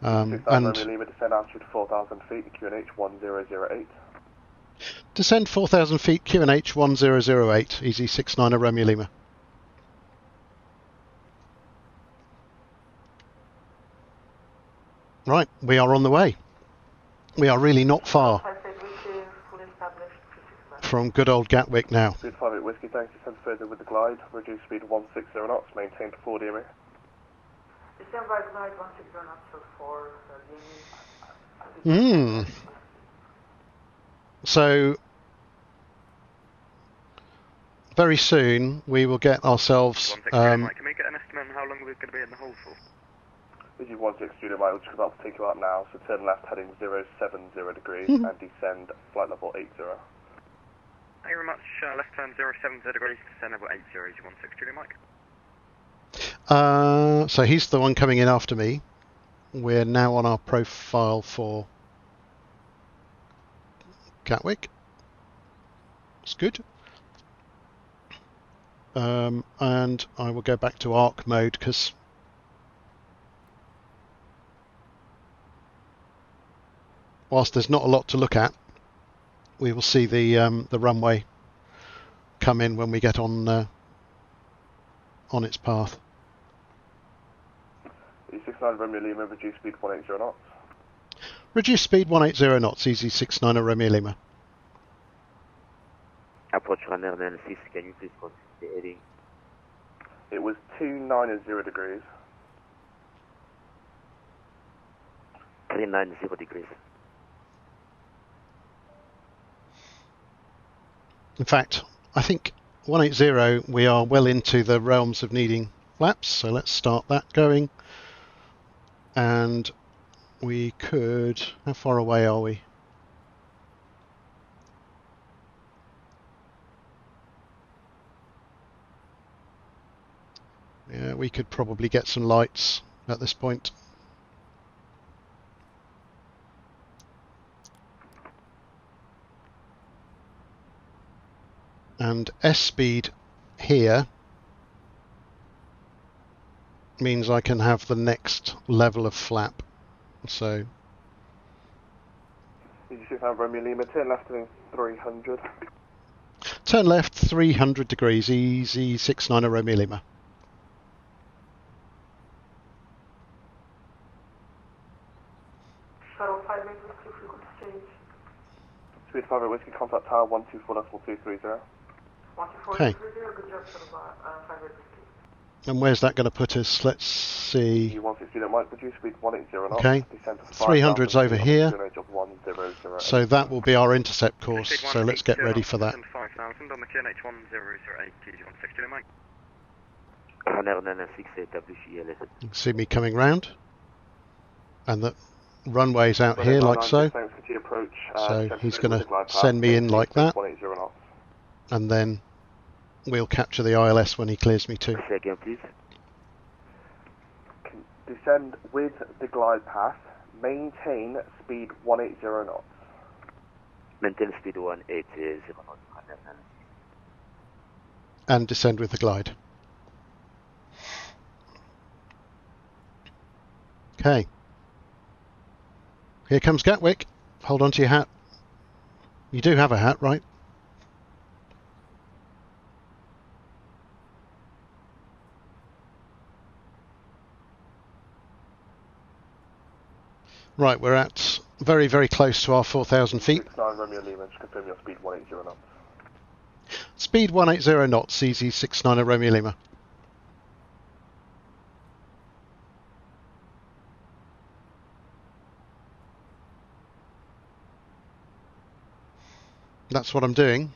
And Lima, descend altitude 4,000 feet, QNH 1008. Descend 4,000 feet, QNH 1008, EZ69 Romeo Lima. Right, we are on the way. We are really not far 58 Whiskey, fully established, 265. from good old Gatwick now. Speed 58 Whiskey, thanks. Descend further with the glide. Reduce speed 160 knots. Maintain to 4 DME. Descend by glide 160 knots to 4 DME. So very soon we will get ourselves. Mike, can we get an estimate on how long we're going to be in the hold for? This is 160 Mike, we're just about to take you out now, so turn left heading 070 degrees and descend flight level 80. Thank you very much. Left turn 070 degrees, descend level 80 is 160 Mike. So he's the one coming in after me. We're now on our profile for Gatwick. It's good. And I will go back to ARC mode because whilst there's not a lot to look at, we will see the runway come in when we get on its path. E69 Romeo Lima, reduce speed 180 knots. Reduce speed 180 knots, easy 69 Romeo Lima. Approach runner 96, can you please continue the heading? It was 290 degrees. 390 degrees. In fact, I think 180 we are well into the realms of needing flaps, so let's start that going. And we could, how far away are we? Yeah, we could probably get some lights at this point. And S speed here means I can have the next level of flap. So E69 Romeo Lima, turn left heading 300. Turn left 300 degrees, easy 69 Romeo Lima. Shuttle 58 Whiskey, frequency change. Speed 58 Whiskey, contact tower 124.230. 124.230, good job, Shuttle 58 Whiskey. And where's that going to put us? Let's see. E160 Mike, reduce speed 180 knots. Okay, 300's over here. So that will be our intercept course, so let's get ready for that. 5000 on the QNH 1008, 160 Mike. Runner 96, WCLS. You can see me coming round. And the runway's out here like so. So he's going to send me in like that. And then we'll capture the ILS when he clears me too. Second, please. Descend with the glide path. Maintain speed 180 knots. Maintain speed 180 knots. And descend with the glide. Okay. Here comes Gatwick. Hold on to your hat. You do have a hat, right? Right, we're at very, very close to our 4,000 feet. 69 Romeo Lima, just confirm your speed 180 knots. Speed 180 knots, easy 69 Romeo Lima. That's what I'm doing.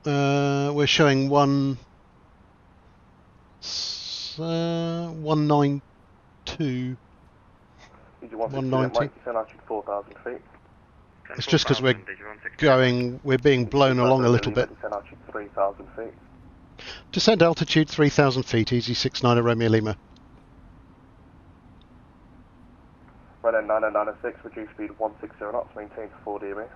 We're showing 192. 190. Altitude 4,000 feet. It's just because we're being blown along a little bit. Descend altitude 3,000 feet. Descend altitude 3,000 feet, easy 69 Romeo Lima. Right end 9096, reduce speed 160 knots, maintain to 4 DME.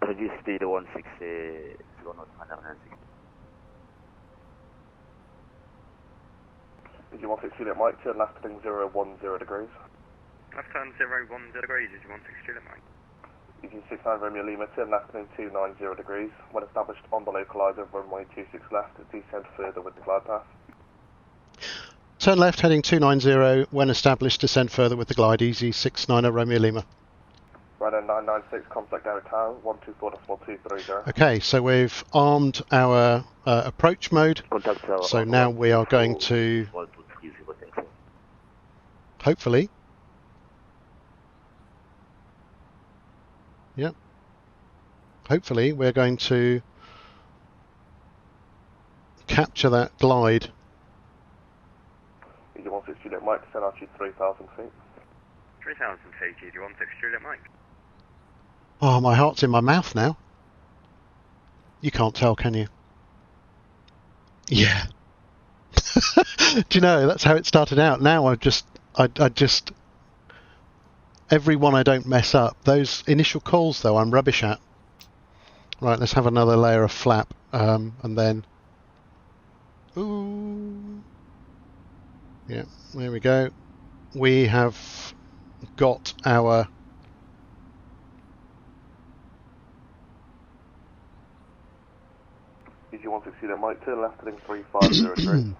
Reduce speed 160 knots, 160. Is you 160 at Mike, turn left heading 010 degrees. Left turn 010 degrees, is you 160 at Mike. Is you 69 Romeo Lima, turn left heading 290 degrees. When established on the localizer, runway 26 left, descend further with the glide path. Turn left heading 290, when established descend further with the glide, easy 69 Romeo Lima. Runway 996, contact Gary Tower, 124.4230. Okay, so we've armed our approach mode. So now we are going to, hopefully, yep, hopefully we're going to capture that glide. EG-16 Juliet Mike, descend altitude 3,000 feet. 3,000 feet, EG-16 Juliet Mike. Oh, my heart's in my mouth now. You can't tell, can you? Yeah. Do you know, that's how it started out. Now I just, every one I don't mess up. Those initial calls, though, I'm rubbish at. Right, let's have another layer of flap, and then... Ooh. Yeah, there we go. We have got our... EG-16 Juliet Mike, turn left heading 3503.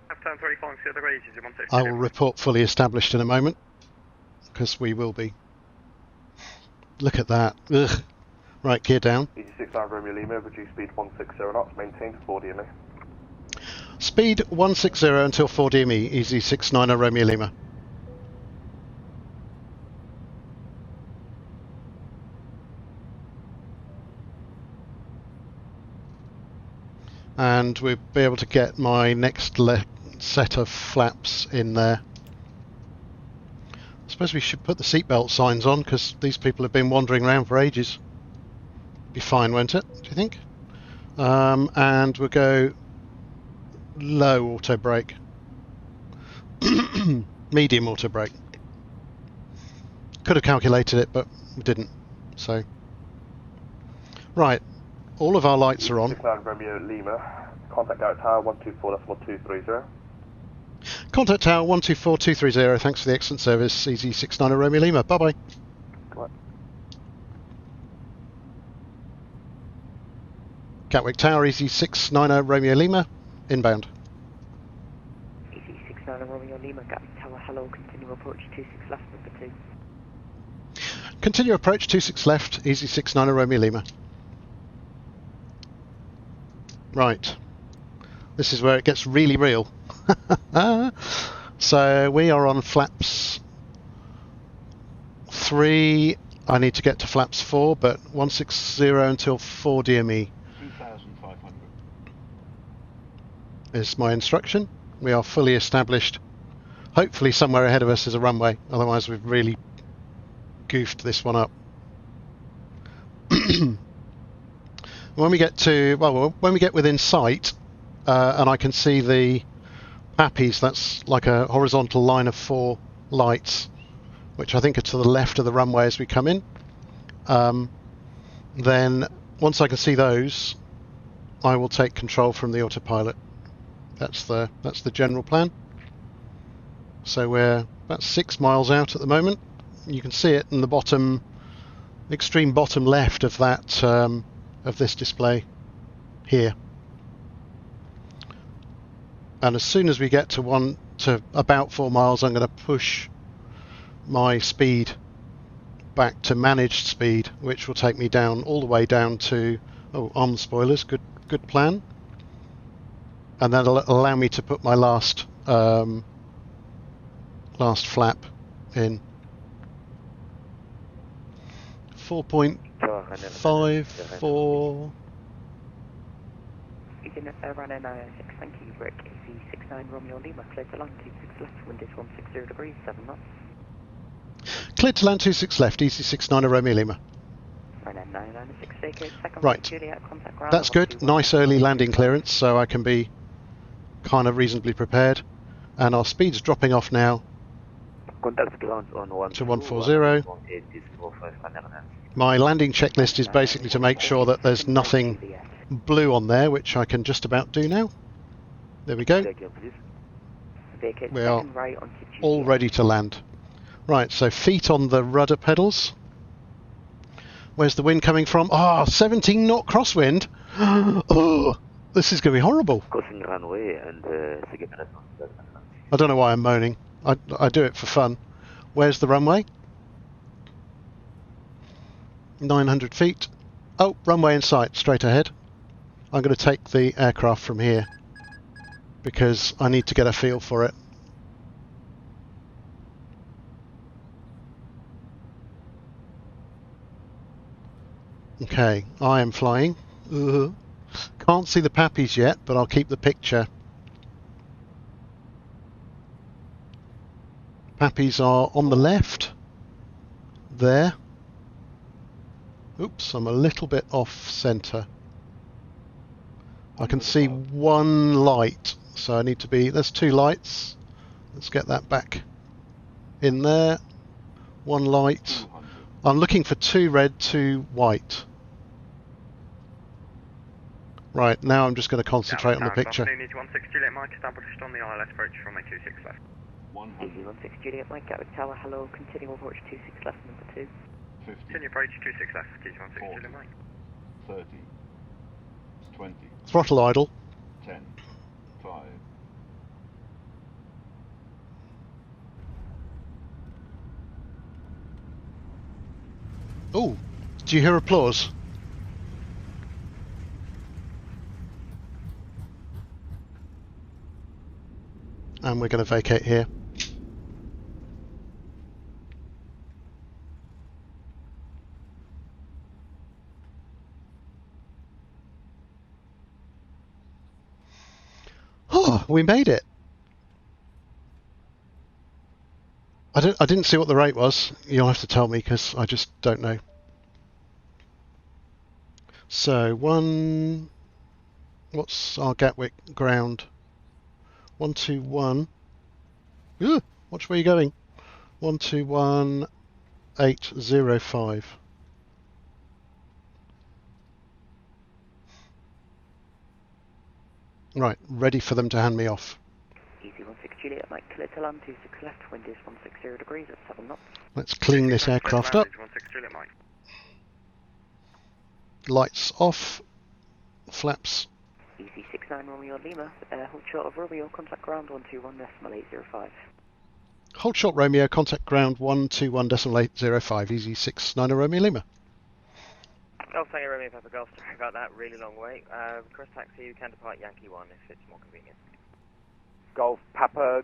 Left turn 350 degrees, EG-16 I will report fully established in a moment, because we will be. Look at that. Ugh. Right, gear down. EG-69 Romeo Lima, reduce speed 160 knots, maintain 4 DME. Speed 160 until 4 DME, EG-69 Romeo Lima. And we'll be able to get my next set of flaps in there. I suppose we should put the seatbelt signs on, because these people have been wandering around for ages. Be fine, won't it, do you think? And we'll go low auto brake. Medium auto brake. Could have calculated it, but we didn't. So, right. All of our lights are on. 69 Romeo Lima, contact Gary Tower 124.4230. Contact Tower 124.230. Thanks for the excellent service. EG-69 Romeo Lima. Bye bye. Gatwick Tower, EG-690 Romeo Lima, inbound. EG-690 Romeo Lima, Gatwick Tower, hello, continue approach 26 left, number 2. Continue approach 26 left, EG-690 Romeo Lima. Right, this is where it gets really real. So we are on flaps 3, I need to get to flaps 4, but 160 until 4 DME. 2,500. Is my instruction. We are fully established. Hopefully somewhere ahead of us is a runway, otherwise we've really goofed this one up. When we get to, well, when we get within sight, and I can see the pappies, that's like a horizontal line of 4 lights, which I think are to the left of the runway as we come in. Then once I can see those, I will take control from the autopilot. That's the general plan. So we're about 6 miles out at the moment. You can see it in the bottom, extreme bottom left of that of this display here. And as soon as we get to about 4 miles, I'm going to push my speed back to managed speed, which will take me down all the way down to arm spoilers. Good plan. And that'll allow me to put my last flap in. 4.54. Running 6, thank you, Rick. EG-69 Romeo Lima, cleared to land 26 left, wind is 160 degrees, 7 knots. Cleared to land 26 left, EG-69 Romeo Lima. Running 996, second right, Juliet, contact ground. That's good. Nice early landing clearance, so I can be kind of reasonably prepared. And our speed's dropping off now Contact ground on 1 to 140. My landing checklist is basically to make sure that there's nothing blue on there, which I can just about do now. There we go. We are all ready to land. Right, so feet on the rudder pedals. Where's the wind coming from? 17 knot crosswind. Oh, this is going to be horrible. Crossing runway and I don't know why I'm moaning. I do it for fun. Where's the runway? 900 feet. Oh, runway in sight, straight ahead. I'm going to take the aircraft from here because I need to get a feel for it. Okay, I am flying. Can't see the pappies yet, but I'll keep the picture. Pappies are on the left. There. Oops, I'm a little bit off centre. I can see one light, so I need to be... There's two lights. Let's get that back in there. One light. I'm looking for two red, two white. Right, now I'm just going to concentrate on the picture. Afternoon, 16 Juliet Mike, established on the ILS approach from a 26 left. 16 Juliet Mike, Gatwick Tower, hello, continue approach 26 left, number 2. Continue approach 26 left, 16 Juliet Mike. 30, 20. Throttle idle. 10, 5. Oh, do you hear applause? And we're going to vacate here. Oh, we made it. I didn't see what the rate was. You'll have to tell me because I just don't know. So what's our Gatwick ground? 121. Ooh, watch where you're going. 121805. Right, ready for them to hand me off. Easy 16 Juliet, Mike, clear to land 26 left, wind is 160 degrees at 7 knots. Let's clean this aircraft up. 16 Juliet Mike. Lights off. Flaps. Easy 69 Romeo Lima, hold short of Romeo, contact ground 121.805. Hold short Romeo, contact ground 121.805, easy 69 Romeo Lima. Golf Tango Romeo Papa Golf, sorry about that, really long wait. Cross taxi, you can depart Yankee 1 if it's more convenient. Golf Papa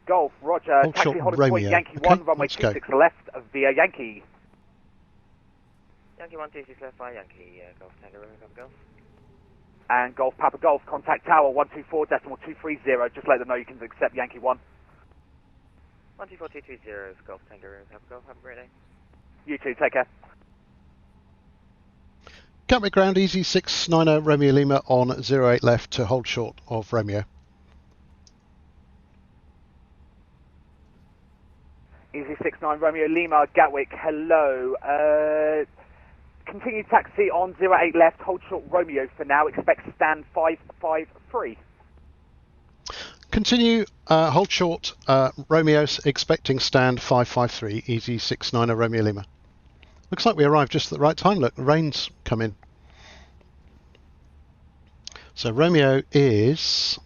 Golf, Roger, Hold taxi short Hollywood Romeo. Point, Yankee Okay, 1, runway let's go. 26 left via Yankee. Yankee 1, 26 left by Yankee, Golf Tango Romeo Papa Golf. And Golf Papa Golf, contact tower 124.230, just let them know you can accept Yankee 1. 124230 is Golf Tango Romeo Papa Golf, have a great day. You too, take care. Gatwick ground, easy 690 Romeo Lima on 08 left to hold short of Romeo. Easy 69 Romeo Lima, Gatwick, hello. Continue taxi on 08 left, hold short Romeo for now, expect stand 553. Continue, hold short Romeo, expecting stand 553, easy 690 Romeo Lima. Looks like we arrived just at the right time. Look, the rain's come in. So Romeo is,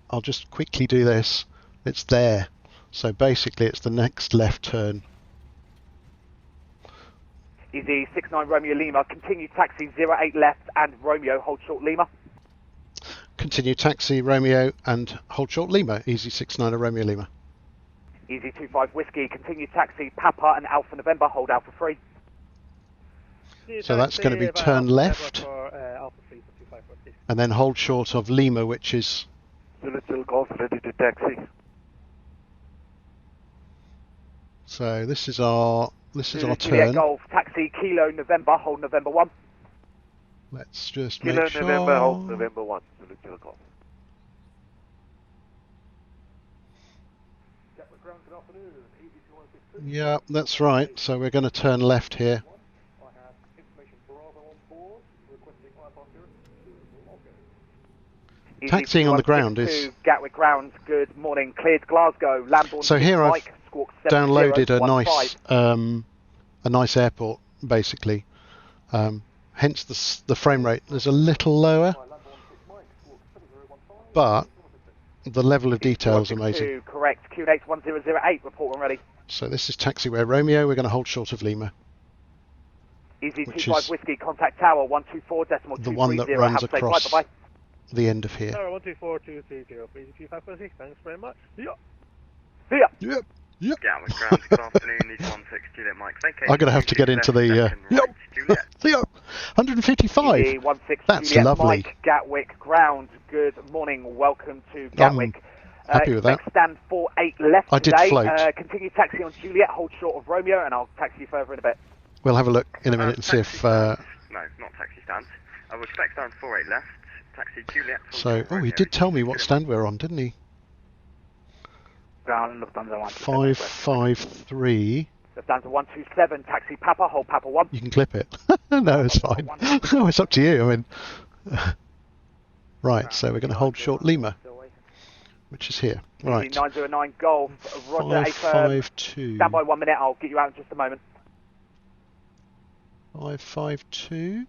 I'll just quickly do this, it's there. So basically it's the next left turn. Easy 69 Romeo Lima, continue taxi 08 left and Romeo, hold short Lima. Continue taxi Romeo and hold short Lima, easy 690 Romeo Lima. Easy 25 Whiskey, continue taxi Papa and Alpha November, hold Alpha 3. So that's going to be turn left and then hold short of Lima, which is Little Golf ready to taxi. so this is our Juliet turn. Golf, taxi Kilo November, hold November 1. Let's just Kilo make sure. November, hold November 1. Little Golf. Yeah, that's right. So we're going to turn left here. Taxiing on the ground is... Gatwick ground, good morning, cleared Glasgow, Lambourne. So here I've Mike, squawk downloaded 7015. a nice airport, basically. Hence the frame rate is a little lower, but the level of detail is amazing. Correct, QNH 1008, report when ready. So this is taxiway Romeo. We're going to hold short of Lima. Easy which 25 is Whiskey, contact tower 124.230. the one that runs across Bye-bye. the end of here. Tower 124.230, please. 2546, thanks very much. See ya. See ya. Yep. Yep. Gatwick ground, good afternoon, these 16 Juliet Mike. I'm going to have to get into the... Yep. See ya. 155. Easy 16 That's Juliet lovely. Mike, Gatwick ground. Good morning, welcome to Gatwick. Happy with that. Stand 48 left I did today. float. Continue taxi on Juliet, hold short of Romeo, and I'll taxi you further in a bit. We'll have a look in a minute and see if... No, not taxi stands. I will expect stand 48 left, taxi Juliet. So, he did tell me what stand we're on, didn't he? Ground, Lufthansa 553. Lufthansa 127, taxi Papa, hold Papa 1. You can clip it. No, it's fine. No, it's up to you. I mean... Right, so we're going to hold short Lima, which is here. Right. 909 Golf, Roger 552. Stand by 1 minute, I'll get you out in just a moment. 552.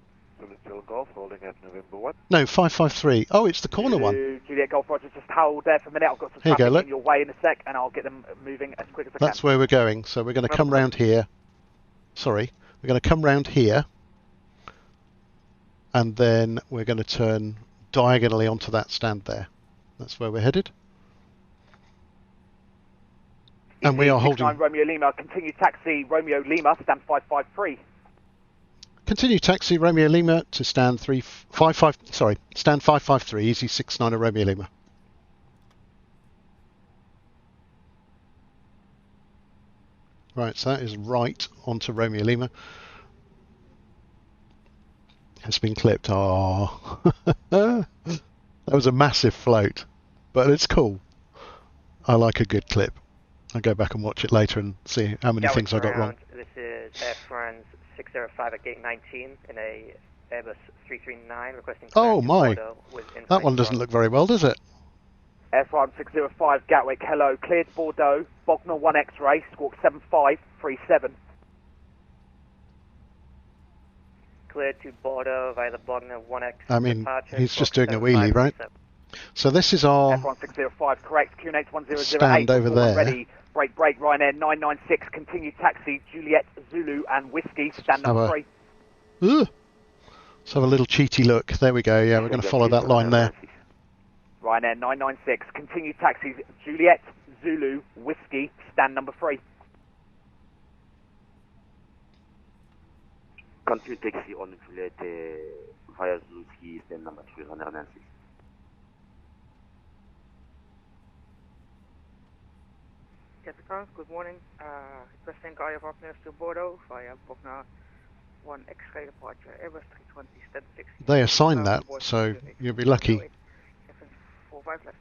Golf, holding at November 1. No, 553. Oh, it's the corner one. Juliet Golf Roger, just hold there for a minute. I've got some Here you traffic go, look. in your way in a sec, and I'll get them moving as quick as I That's can. where we're going. So we're going to come round here. Sorry. We're going to come round here. And then we're going to turn diagonally onto that stand there. That's where we're headed. And we are holding... Romeo Lima, continue taxi Romeo Lima, stand 553. Continue taxi Romeo Lima to stand stand 553, easy 69 of Romeo Lima. Right, so that is right onto Romeo Lima. Has been clipped. Oh, that was a massive float, but it's cool. I like a good clip. I'll go back and watch it later and see how many things I got wrong. This is Air France 605 at gate 19 in a Airbus 339 requesting... Oh my, that one doesn't look very well, does it? Air France 605 Gatwick, hello, cleared Bordeaux, Bognor 1 X-ray, squawk 7537. Cleared to Bordeaux via the Bognor 1X. I mean, he's just doing a wheelie, right? So this is our F1 605, correct, QNH 1008. stand over there. Ready, break, Ryanair 996, continue taxi, Juliet, Zulu and Whiskey, stand number 3. Let's have a little cheaty look. There we go, yeah, we're going to follow that line there. Ryanair 996, continue taxis, Juliet, Zulu, Whiskey, stand number 3. Continue taxi on Juliet via Zulu, stand number 3, Ryanair 996. Good morning. Requesting Gaia Wagner to Bordeaux via Bognor 1 X-ray departure, Airbus 320, stand 60. They assigned that, so you'll be lucky. 45 left.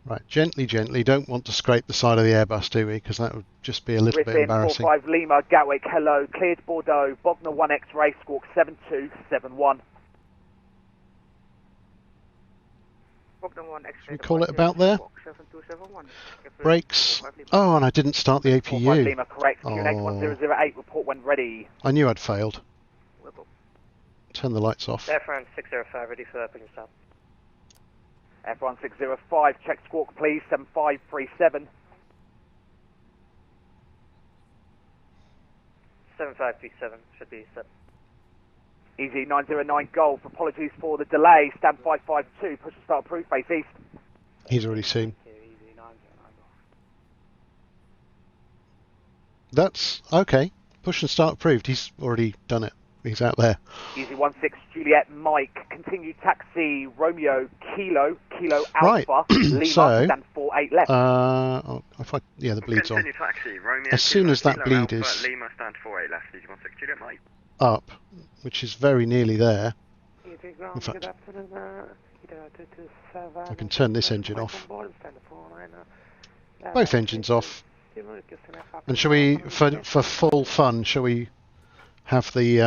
Right, gently, don't want to scrape the side of the Airbus, do we? Because that would just be a little bit embarrassing. 45 Lima, Gatwick, hello, cleared Bordeaux, Bognor 1 X-ray, squawk 7271. Should we call it about there? Brakes. Oh, and I didn't start the APU. Lima, correct. QNH 1008, report when ready. I knew I'd failed. Turn the lights off. Air France 605, ready for opening stop. F1 605, check squawk please, 7537. 7537, should be set. Easy 909 Golf, apologies for the delay, stand 552, push to start approved, face east. He's already seen. That's okay. Push and start approved, he's already done it. He's out there. Easy 16 Juliet Mike, continue taxi Romeo Kilo Right. Alpha Lima, So, stand 48 left. Yeah, the bleed's on. Continue taxi, Romeo As soon as that Kilo bleed Alpha, is Lima, stand 48 left, easy 16 Juliet Mike. up, which is very nearly there. In fact, I can turn this engine off. Both engines off. And shall we, for full fun, shall we have the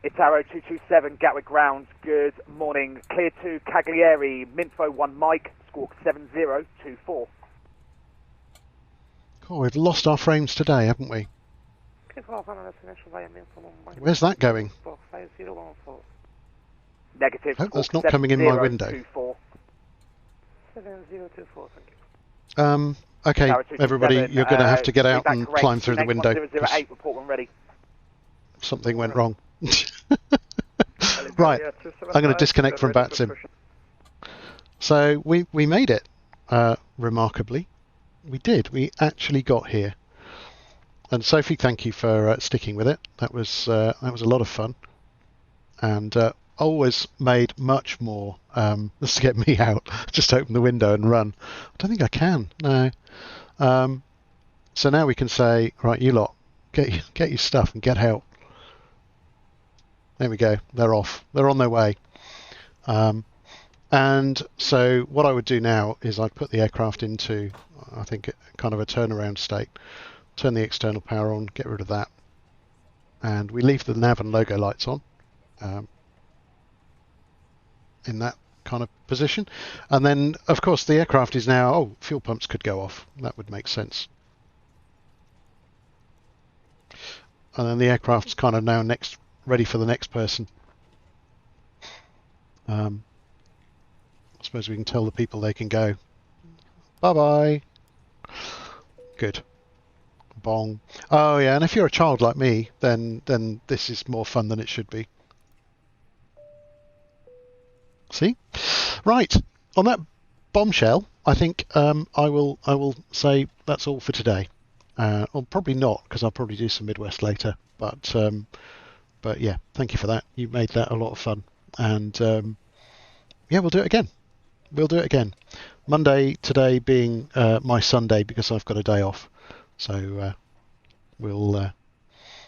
It's Arrow 227, Gatwick ground, good morning. Clear to Cagliari, Minfo 1 Mike, squawk 7024. Oh, we've lost our frames today, haven't we? Where's that going? Negative. Hope that's not coming in my window. 024, thank you. Okay, Tower 227, everybody, you're going to have to get out feedback and correct. climb through the window. 1008, report when ready. Something went wrong. Right, I'm going to disconnect from VATSIM. So we made it, remarkably. We did. We actually got here. And Sophie, thank you for sticking with it. That was a lot of fun, and always made much more. Just to get me out, just open the window and run. I don't think I can. No. So now we can say, right, you lot, get your stuff and get out. There we go. They're off. They're on their way. And so what I would do now is I'd put the aircraft into, I think, kind of a turnaround state. Turn the external power on, get rid of that. And we leave the nav and logo lights on in that kind of position. And then, of course, the aircraft is now, oh, fuel pumps could go off. That would make sense. And then the aircraft's kind of now ready for the next person. I suppose we can tell the people they can go. Bye-bye. Good. Bong. Oh yeah, and if you're a child like me, then this is more fun than it should be. See? Right. On that bombshell, I think I will say that's all for today. Or probably not, because I'll probably do some Midwest later. But yeah, thank you for that. You made that a lot of fun. And yeah, we'll do it again. We'll do it again. Monday today being my Sunday because I've got a day off. So we'll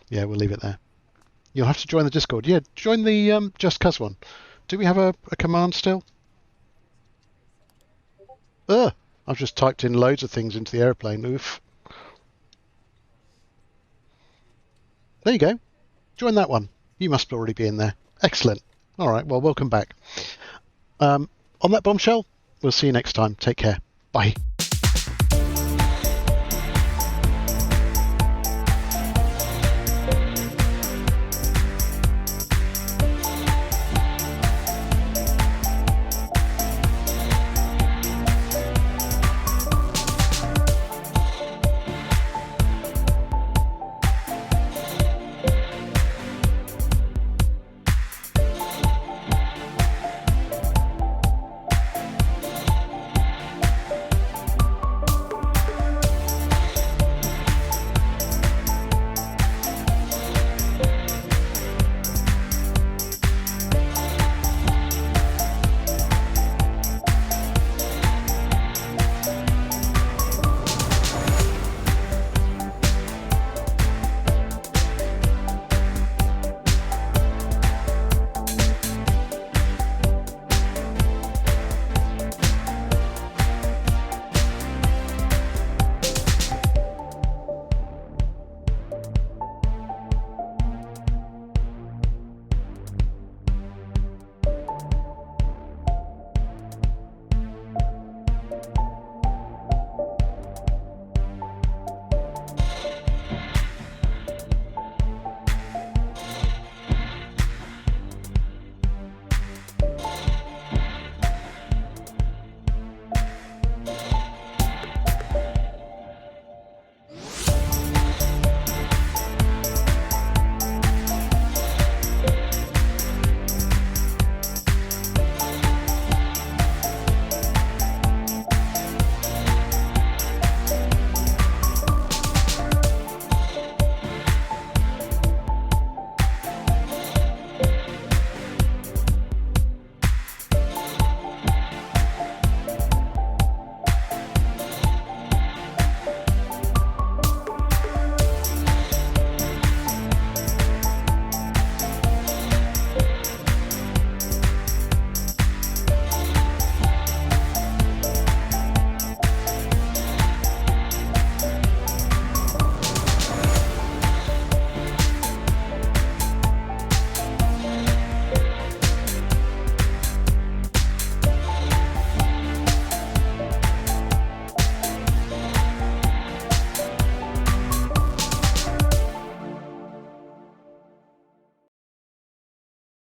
leave it there. You'll have to join the Discord. Yeah, join the Just Cuz one. Do we have a command still? I've just typed in loads of things into the airplane. Oof. There you go. Join that one. You must already be in there. Excellent. All right. Well, welcome back. On that bombshell, we'll see you next time. Take care. Bye.